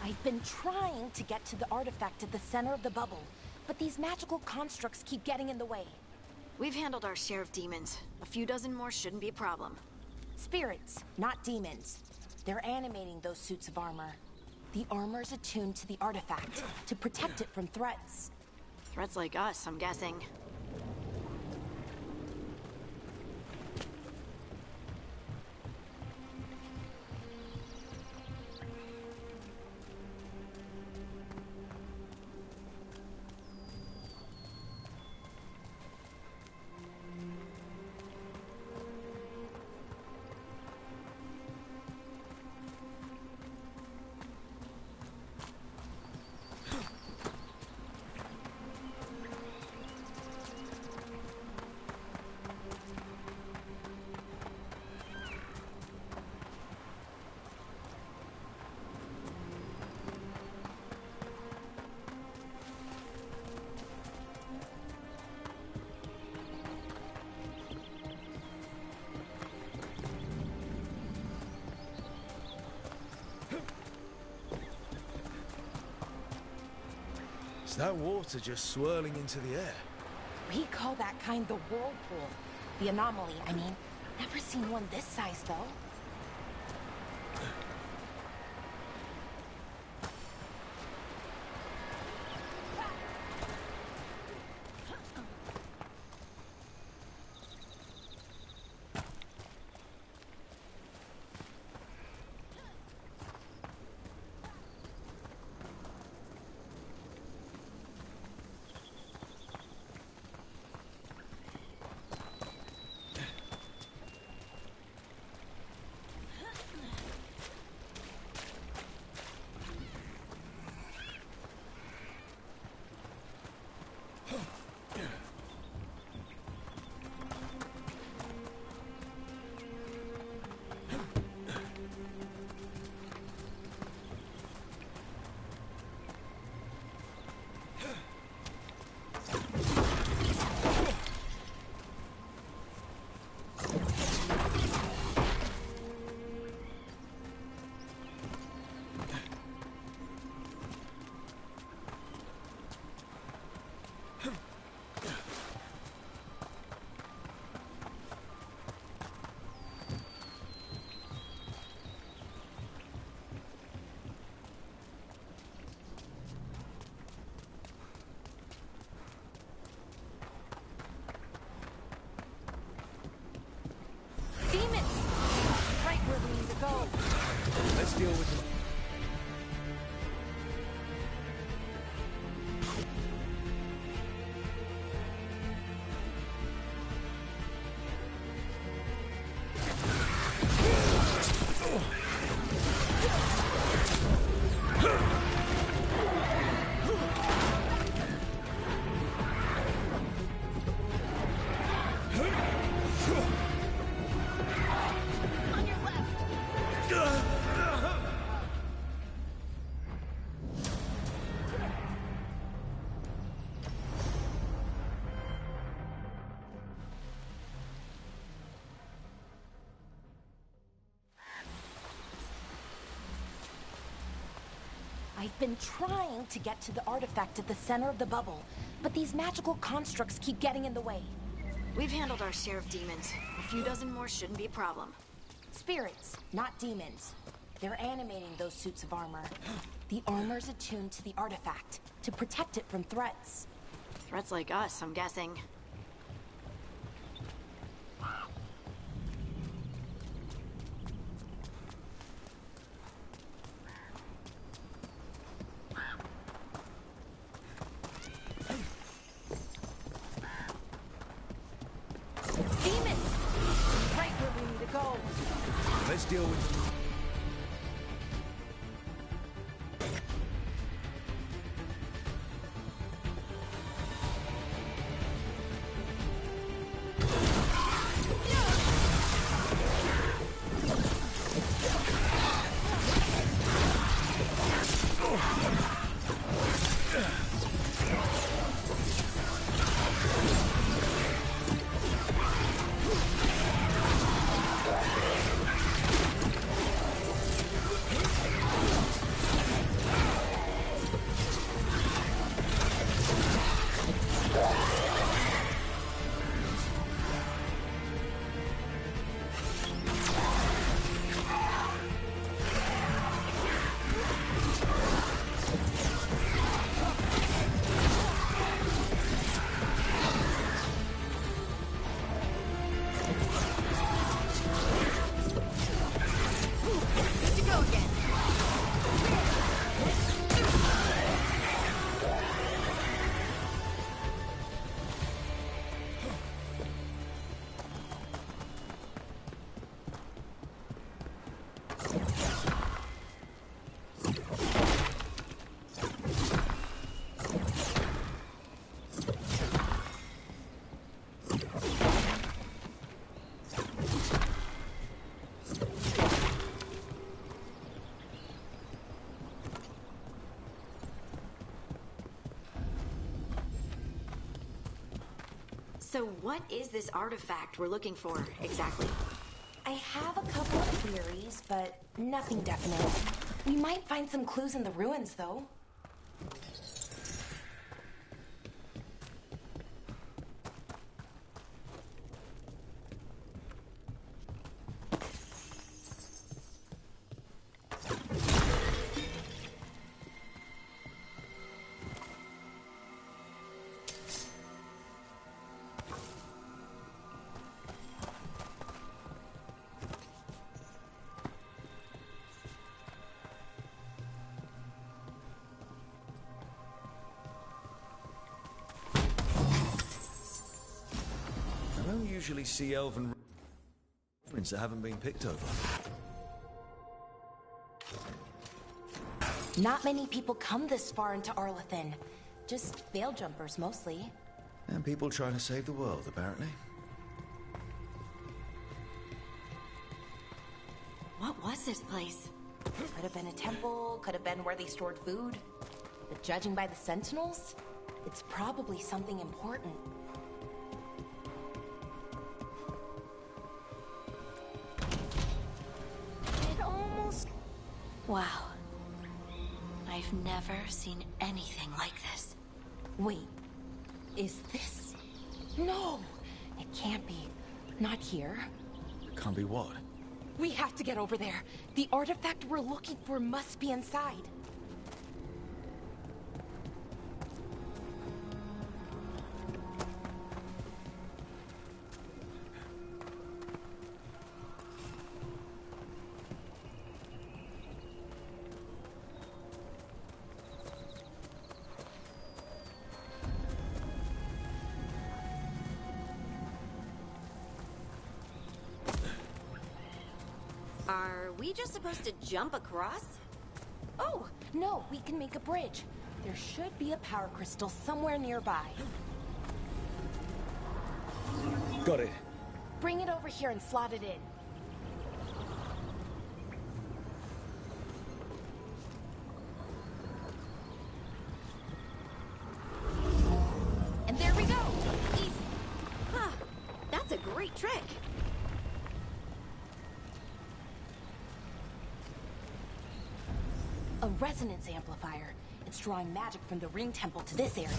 I've been trying to get to the artifact at the center of the bubble, but these magical constructs keep getting in the way. We've handled our share of demons. A few dozen more shouldn't be a problem. Spirits, not demons. They're animating those suits of armor. The armor's attuned to the artifact to protect it from threats. Threats like us, I'm guessing. Is that water just swirling into the air? We call that kind the whirlpool. The anomaly, I mean. Never seen one this size, though. I've been trying to get to the artifact at the center of the bubble, but these magical constructs keep getting in the way. We've handled our share of demons. A few dozen more shouldn't be a problem. Spirits, not demons. They're animating those suits of armor. The armor's attuned to the artifact, to protect it from threats. Threats like us, I'm guessing. Demons! Right where we need to go. Let's deal with... So what is this artifact we're looking for, exactly? I have a couple of theories, but nothing definite. We might find some clues in the ruins, though. Usually see elven ruins that haven't been picked over. Not many people come this far into Arlathan. Just veil jumpers, mostly. And people trying to save the world, apparently. What was this place? Could have been a temple, could have been where they stored food. But judging by the sentinels, it's probably something important. Wow. I've never seen anything like this. Wait. Is this... No! It can't be. Not here. Can't be what? We have to get over there. The artifact we're looking for must be inside. Are we just supposed to jump across? Oh, no, we can make a bridge. There should be a power crystal somewhere nearby. Got it. Bring it over here and slot it in. And there we go! Easy. Huh. That's a great trick. A resonance amplifier. It's drawing magic from the ring temple to this area.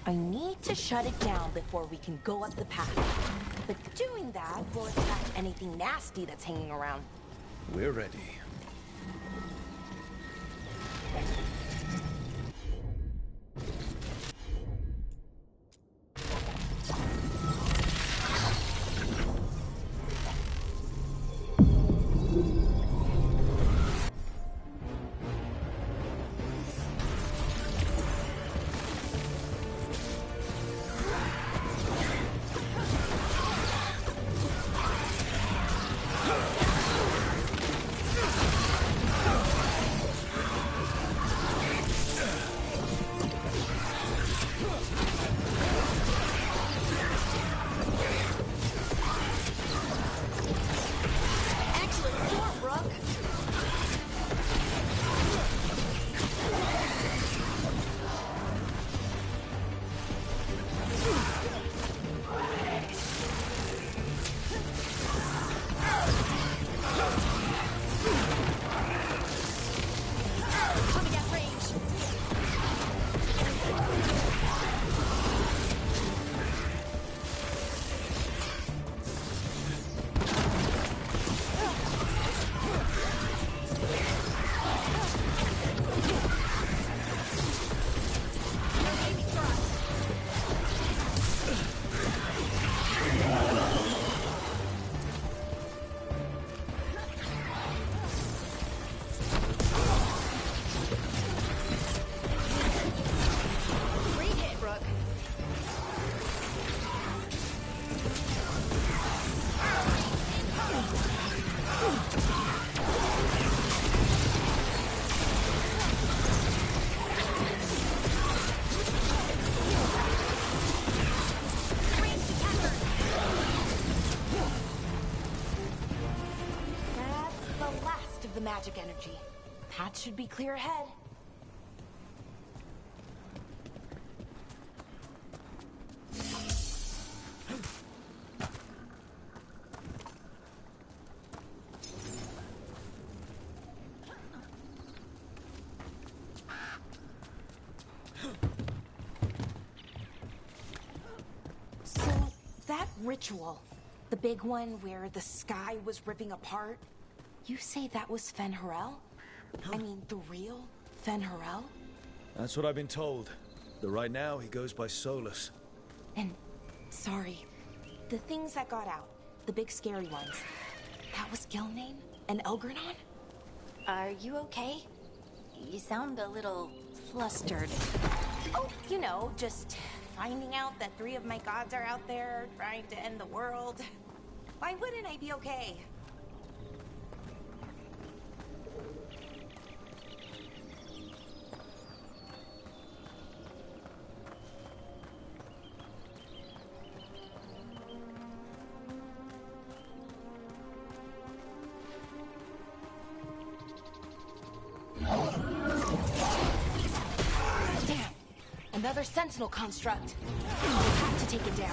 I need to shut it down before we can go up the path. But doing that will attract anything nasty that's hanging around. We're ready. Magic energy. Path should be clear ahead. So, that ritual, the big one where the sky was ripping apart, you say that was Fen'Harel? I mean, the real Fen'Harel? That's what I've been told. Though right now, he goes by Solus. And, sorry, the things that got out, the big scary ones, that was Gilnean and Elgranon? Are you okay? You sound a little flustered. Oh, you know, just finding out that 3 of my gods are out there trying to end the world. Why wouldn't I be okay? Damn! Another Sentinel construct. We'll have to take it down.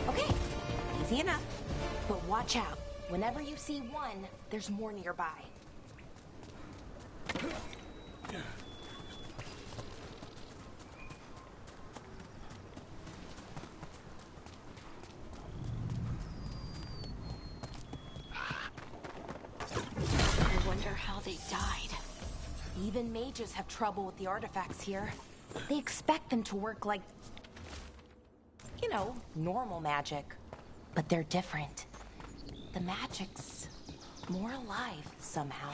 Okay, easy enough. But watch out. Whenever you see one, there's more nearby. I wonder how they died. Even mages have trouble with the artifacts here. They expect them to work like, you know, normal magic. But they're different. The magic's more alive somehow.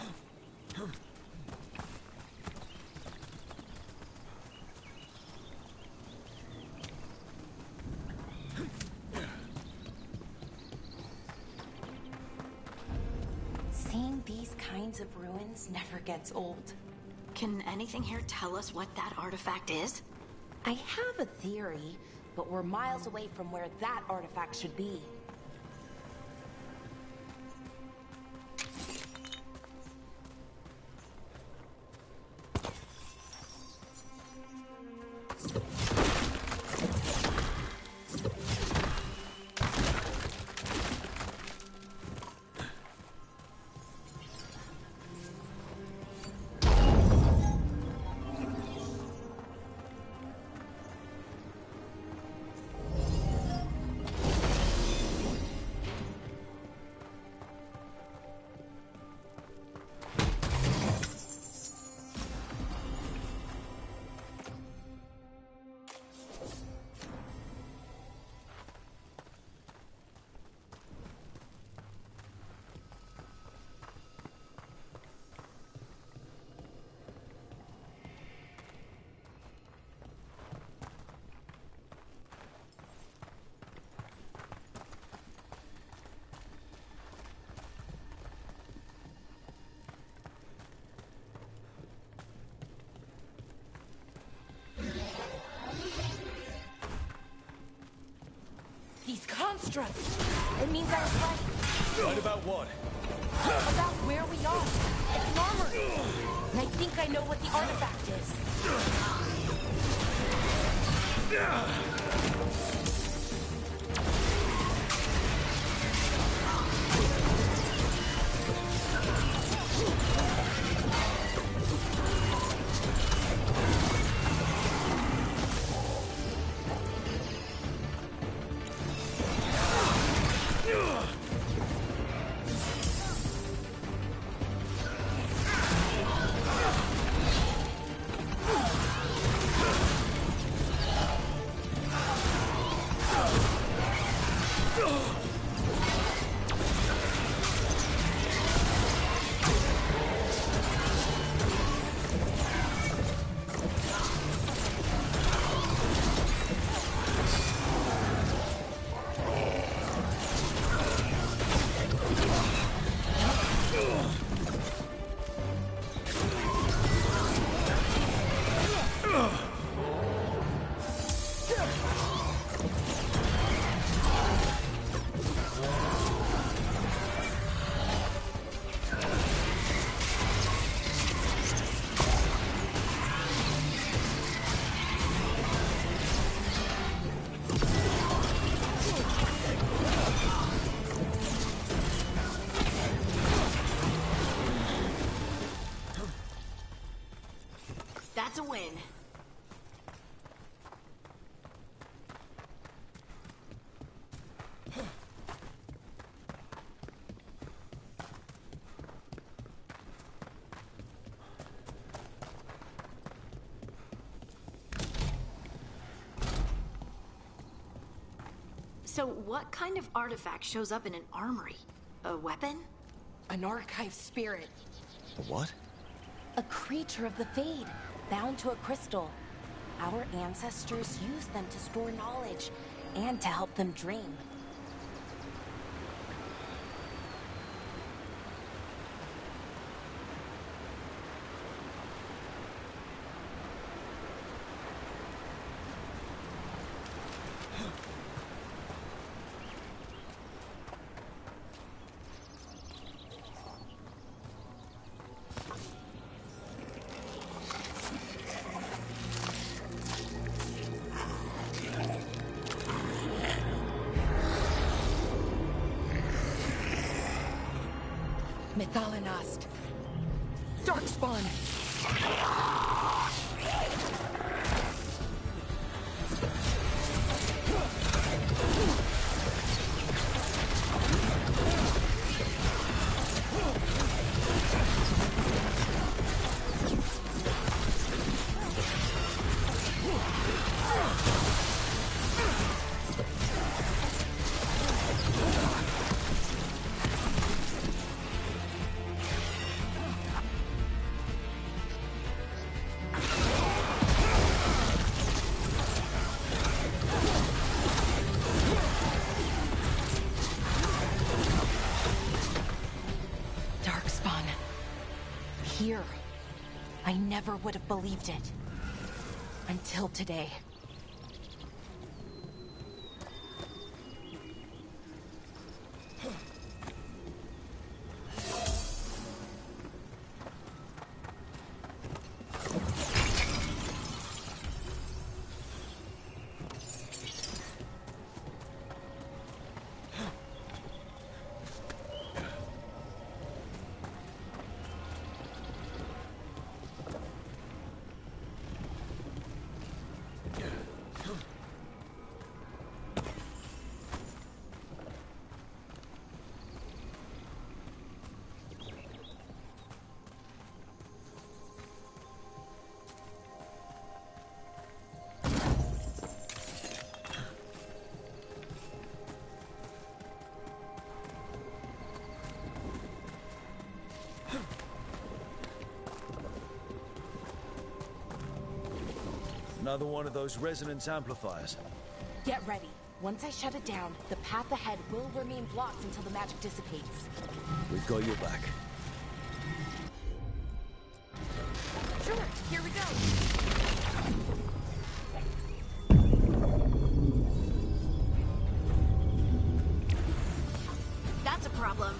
Seeing these kinds of ruins never gets old. Can anything here tell us what that artifact is? I have a theory, but we're miles away from where that artifact should be. These constructs! It means I was right. Right about what? About where we are. It's an armory. And I think I know what the artifact is. That's a win. So what kind of artifact shows up in an armory? A weapon? An archive spirit. A what? A creature of the Fade, bound to a crystal. Our ancestors used them to store knowledge and to help them dream. Methalinast. Darkspawn. Here. I never would have believed it. Until today. Another one of those resonance amplifiers. Get ready. Once I shut it down, the path ahead will remain blocked until the magic dissipates. We've got your back. Sure, here we go. That's a problem.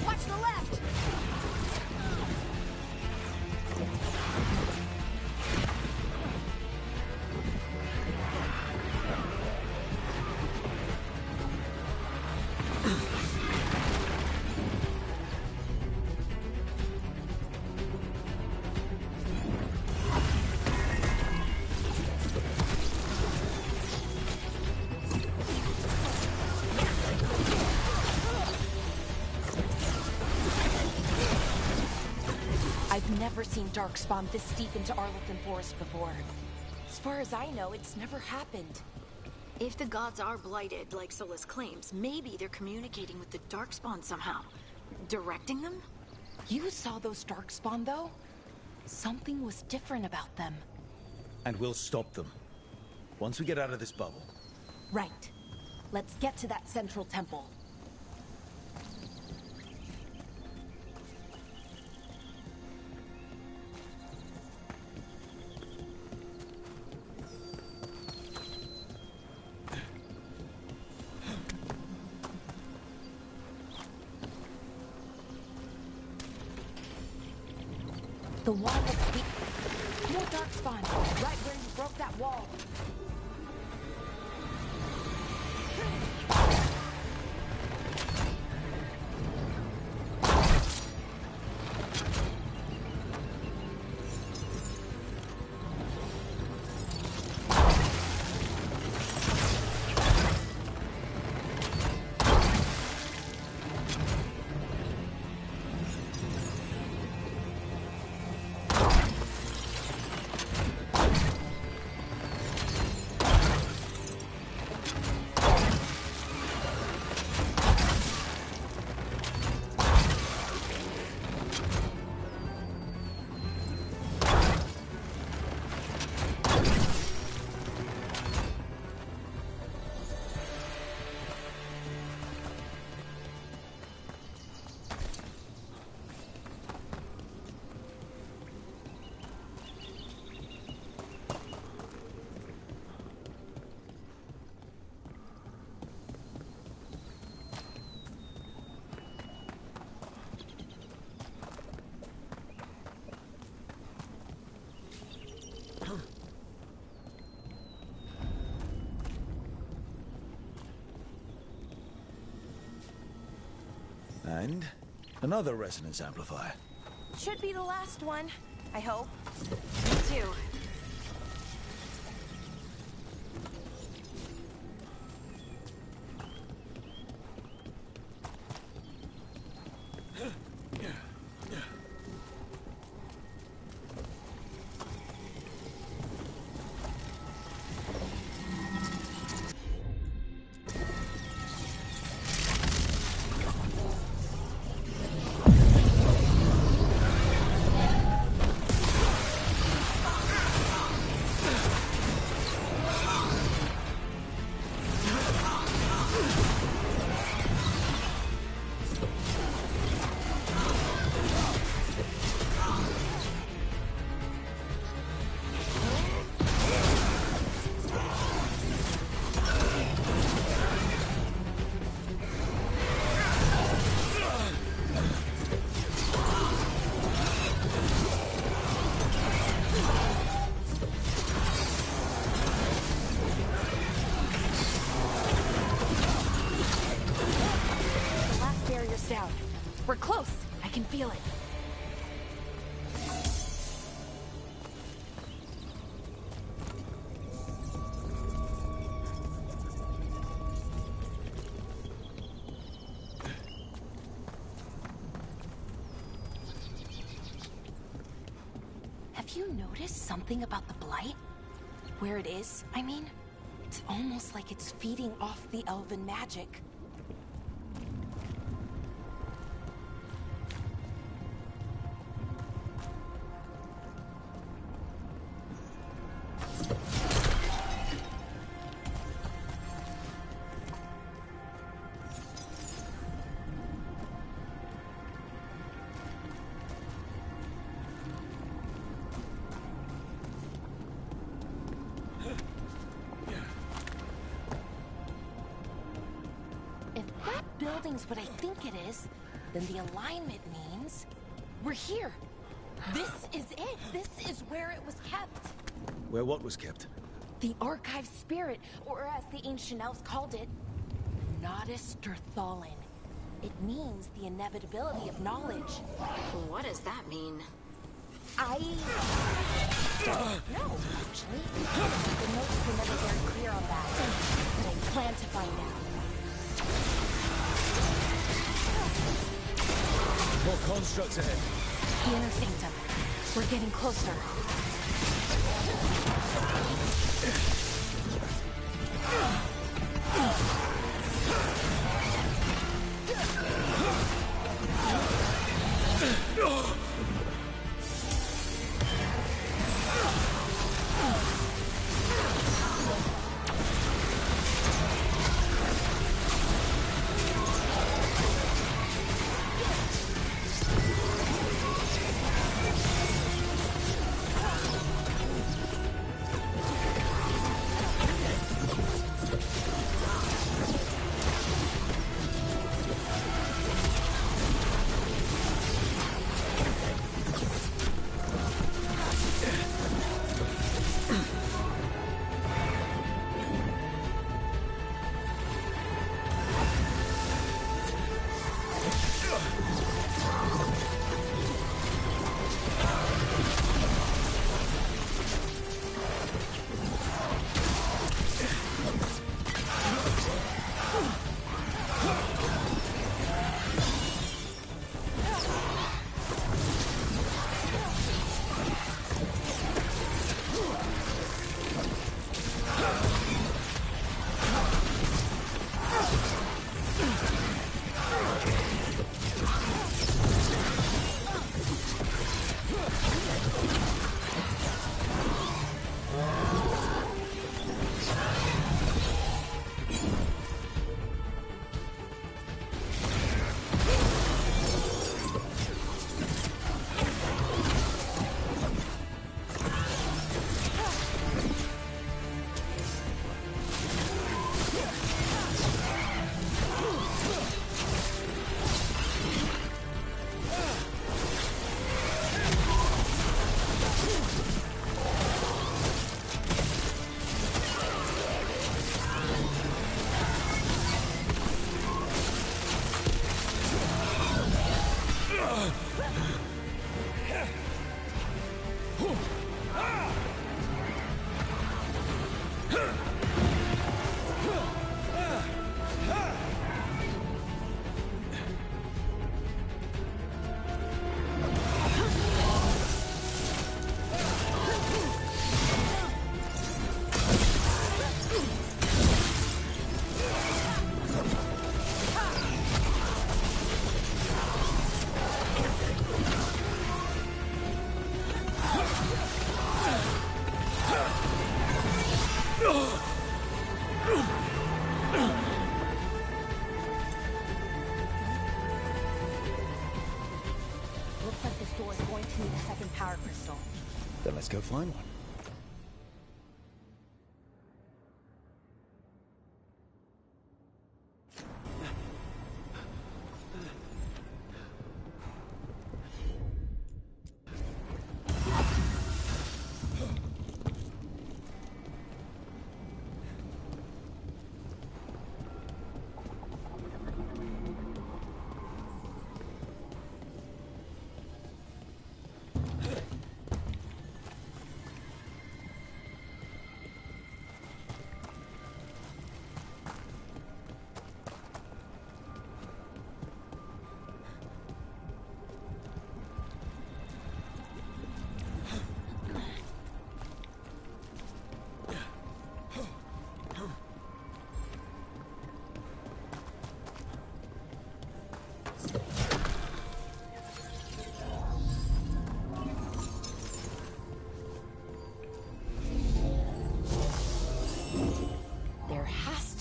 Watch the left! I've never seen Darkspawn this deep into Arlington Forest before. As far as I know, it's never happened. If the gods are blighted, like Solus claims, maybe they're communicating with the Darkspawn somehow. Directing them? You saw those Darkspawn, though? Something was different about them. And we'll stop them. Once we get out of this bubble. Right. Let's get to that central temple. The wall looks weak. More Darkspawn, right where you broke that wall. And another resonance amplifier. Should be the last one, I hope. Me too. feel it. Have you noticed something about the Blight? Where it is, I mean? It's almost like it's feeding off the elven magic. Building's what I think it is, then the alignment means we're here. This is it. This is where it was kept. Where what was kept? The Archive Spirit, or as the ancient elves called it, Nodus Durthalin. It means the inevitability of knowledge. What does that mean? I don't know, actually. The notes were never very clear on that, but I plan to find out. More constructs ahead. The Inner Sanctum. We're getting closer. Then let's go find one.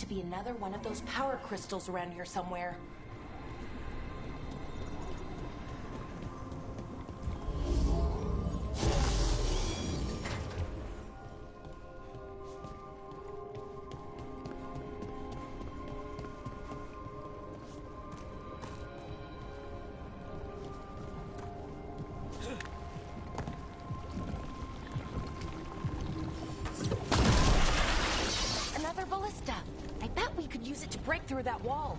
to be another one of those power crystals around here somewhere. Another ballista. I bet we could use it to break through that wall.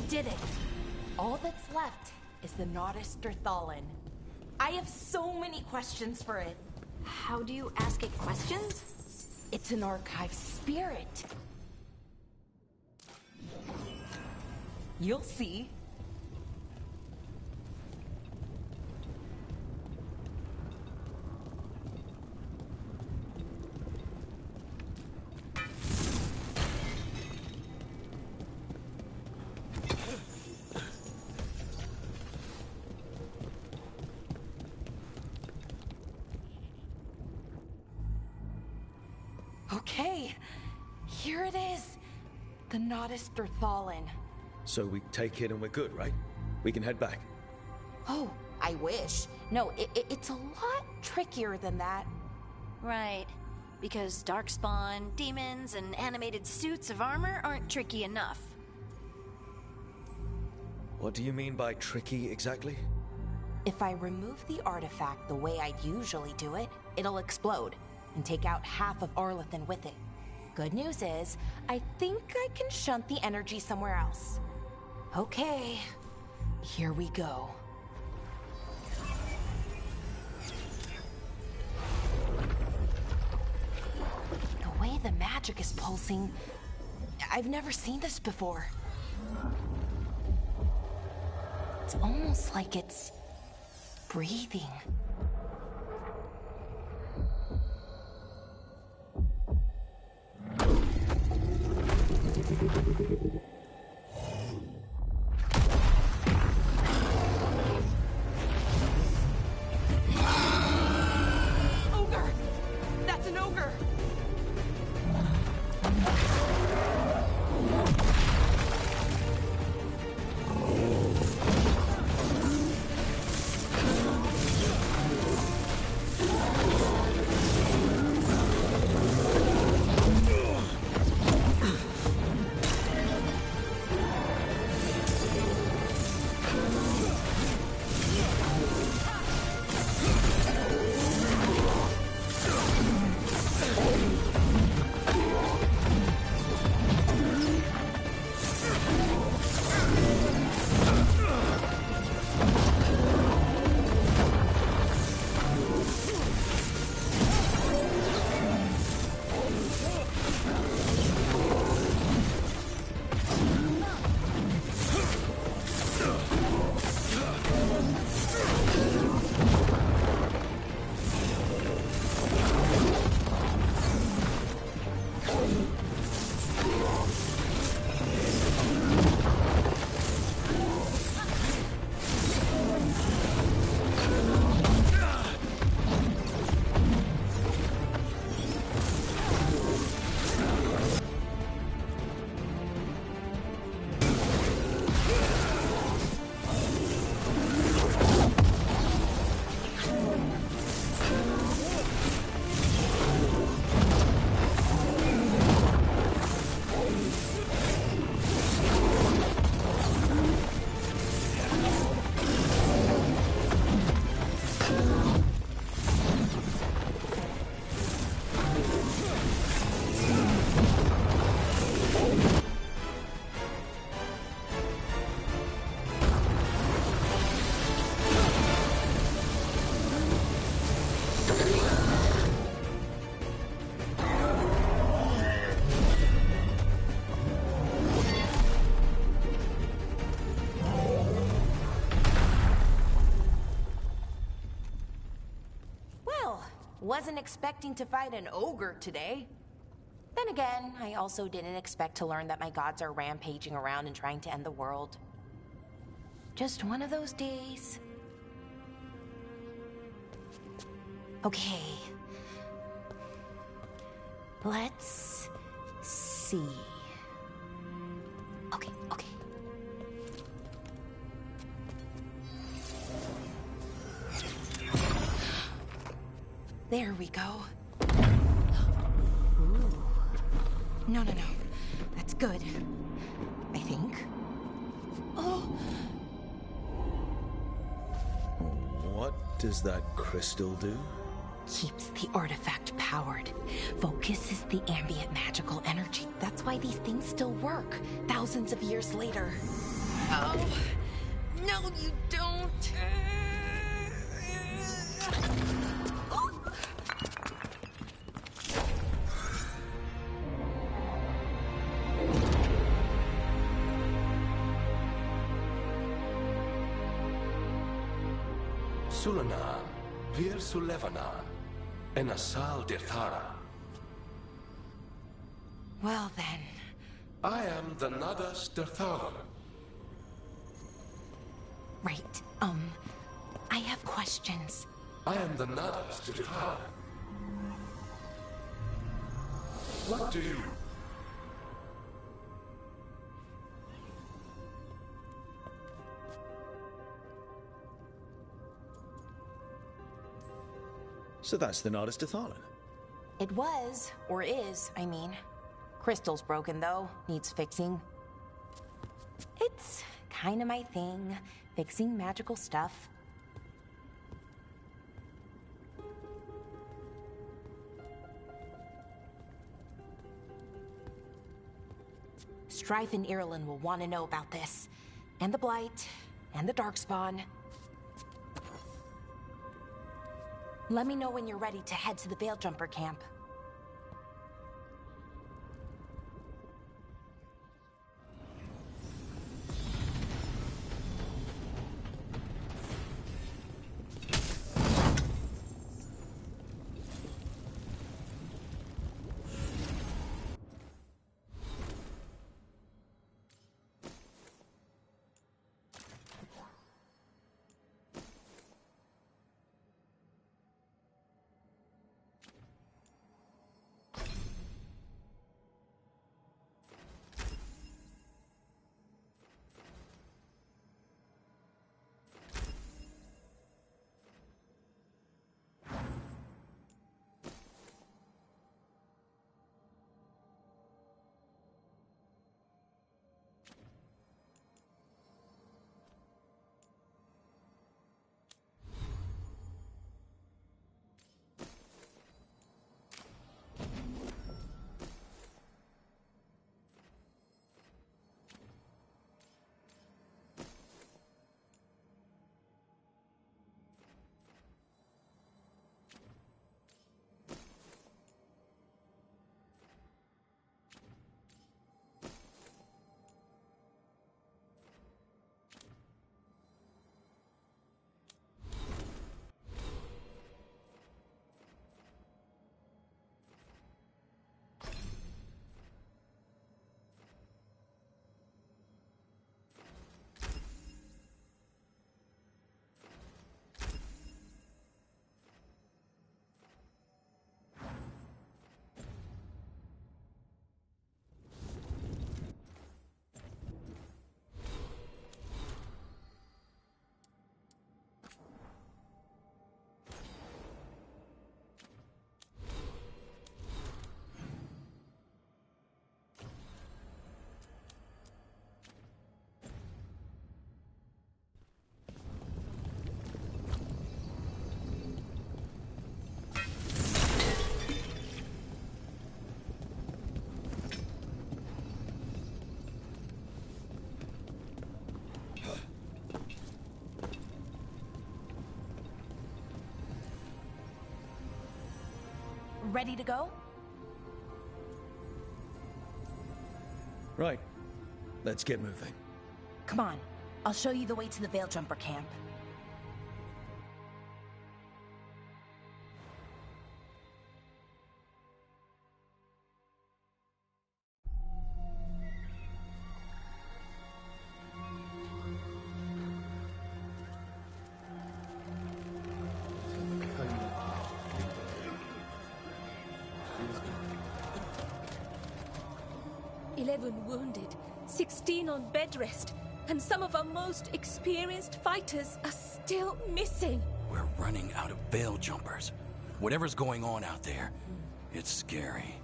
Did it. All that's left is the Nodus Derthalin. I have so many questions for it. How do you ask it questions? It's an archive spirit. You'll see. Okay, here it is. The Nodus Derthalin. So we take it and we're good, right? We can head back. Oh, I wish. No, it's a lot trickier than that. Right. Because darkspawn, demons, and animated suits of armor aren't tricky enough. What do you mean by tricky exactly? If I remove the artifact the way I'd usually do it, it'll explode and take out half of Arlathan with it. Good news is, I think I can shunt the energy somewhere else. Okay, here we go. The way the magic is pulsing, I've never seen this before. It's almost like it's breathing. Ogre! That's an ogre! Wasn't expecting to fight an ogre today. Then again, I also didn't expect to learn that my gods are rampaging around and trying to end the world. Just one of those days. Okay. Let's see. Okay. There we go. Ooh. No. That's good. I think. Oh! What does that crystal do? Keeps the artifact powered. Focuses the ambient magical energy. That's why these things still work, thousands of years later. Oh! No, you don't! Sulanan, Vir Sulevanan, and Asal Dirthara. Well then. I am the Nadas Dirthara. Right, I have questions. I am the Nadas Dirthara. What do you... So that's the Nardis Dathalan. It was, or is, I mean. Crystal's broken, though. Needs fixing. It's kinda my thing, fixing magical stuff. Strife and Irulan will want to know about this. And the Blight, and the Darkspawn. Let me know when you're ready to head to the Veil-Jumper camp. Ready to go? Right. Let's get moving. Come on. I'll show you the way to the Veil Jumper camp. Wounded, 16 on bed rest, and some of our most experienced fighters are still missing. We're running out of Veil Jumpers. Whatever's going on out there, it's scary.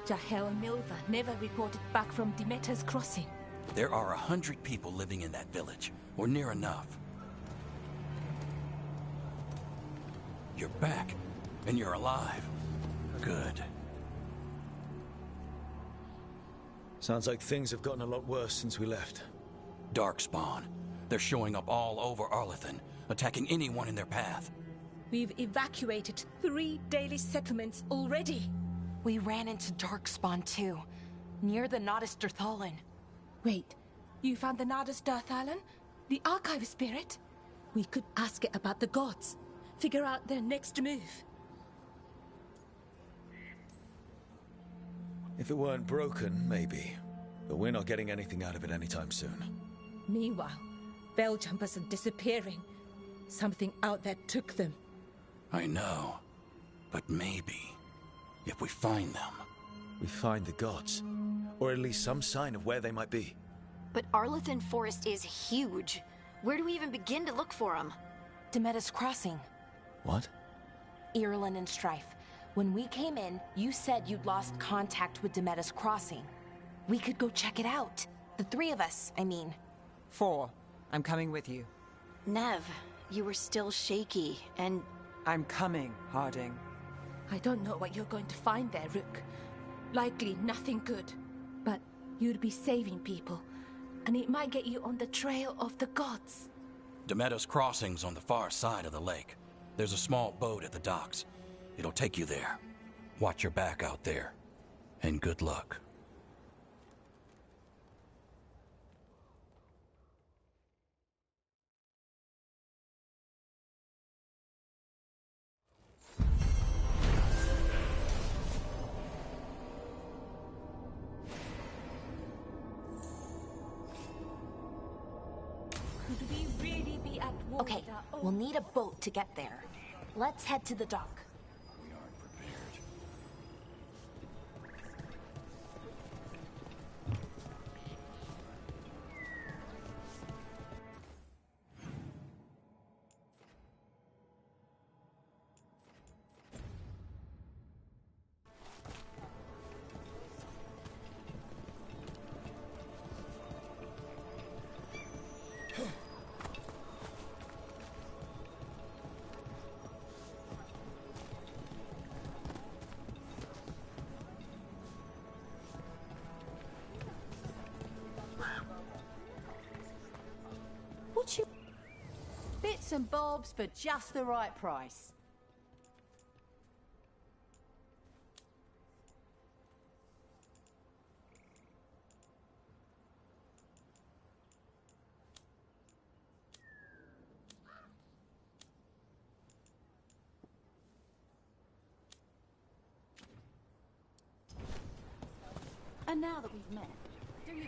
Jahel and Milva never reported back from Demeter's crossing. There are 100 people living in that village, or near enough. You're back, and you're alive. Good. Sounds like things have gotten a lot worse since we left. Darkspawn. They're showing up all over Arlathan, attacking anyone in their path. We've evacuated 3 daily settlements already. We ran into Darkspawn too, near the Nodus Dirthalan. Wait, you found the Nodus Dirthalan? The Archive Spirit? We could ask it about the gods. Figure out their next move. If it weren't broken, maybe. But we're not getting anything out of it anytime soon. Meanwhile, Veil Jumpers are disappearing. Something out there took them. I know. But maybe, if we find them... We find the gods. Or at least some sign of where they might be. But Arlathan Forest is huge. Where do we even begin to look for them? Demeter's Crossing. What? Irulan and Strife. When we came in, you said you'd lost contact with Demeter's Crossing. We could go check it out. The 3 of us, I mean. 4. I'm coming with you. Nev, you were still shaky, and... I'm coming, Harding. I don't know what you're going to find there, Rook. Likely nothing good. But you'd be saving people, and it might get you on the trail of the gods. Demeter's Crossing's on the far side of the lake. There's a small boat at the docks. It'll take you there. Watch your back out there. And good luck. Could we really be at war? Okay, we'll need a boat to get there. Let's head to the dock. We aren't prepared. Bits and bobs for just the right price. And now that we've met, do you...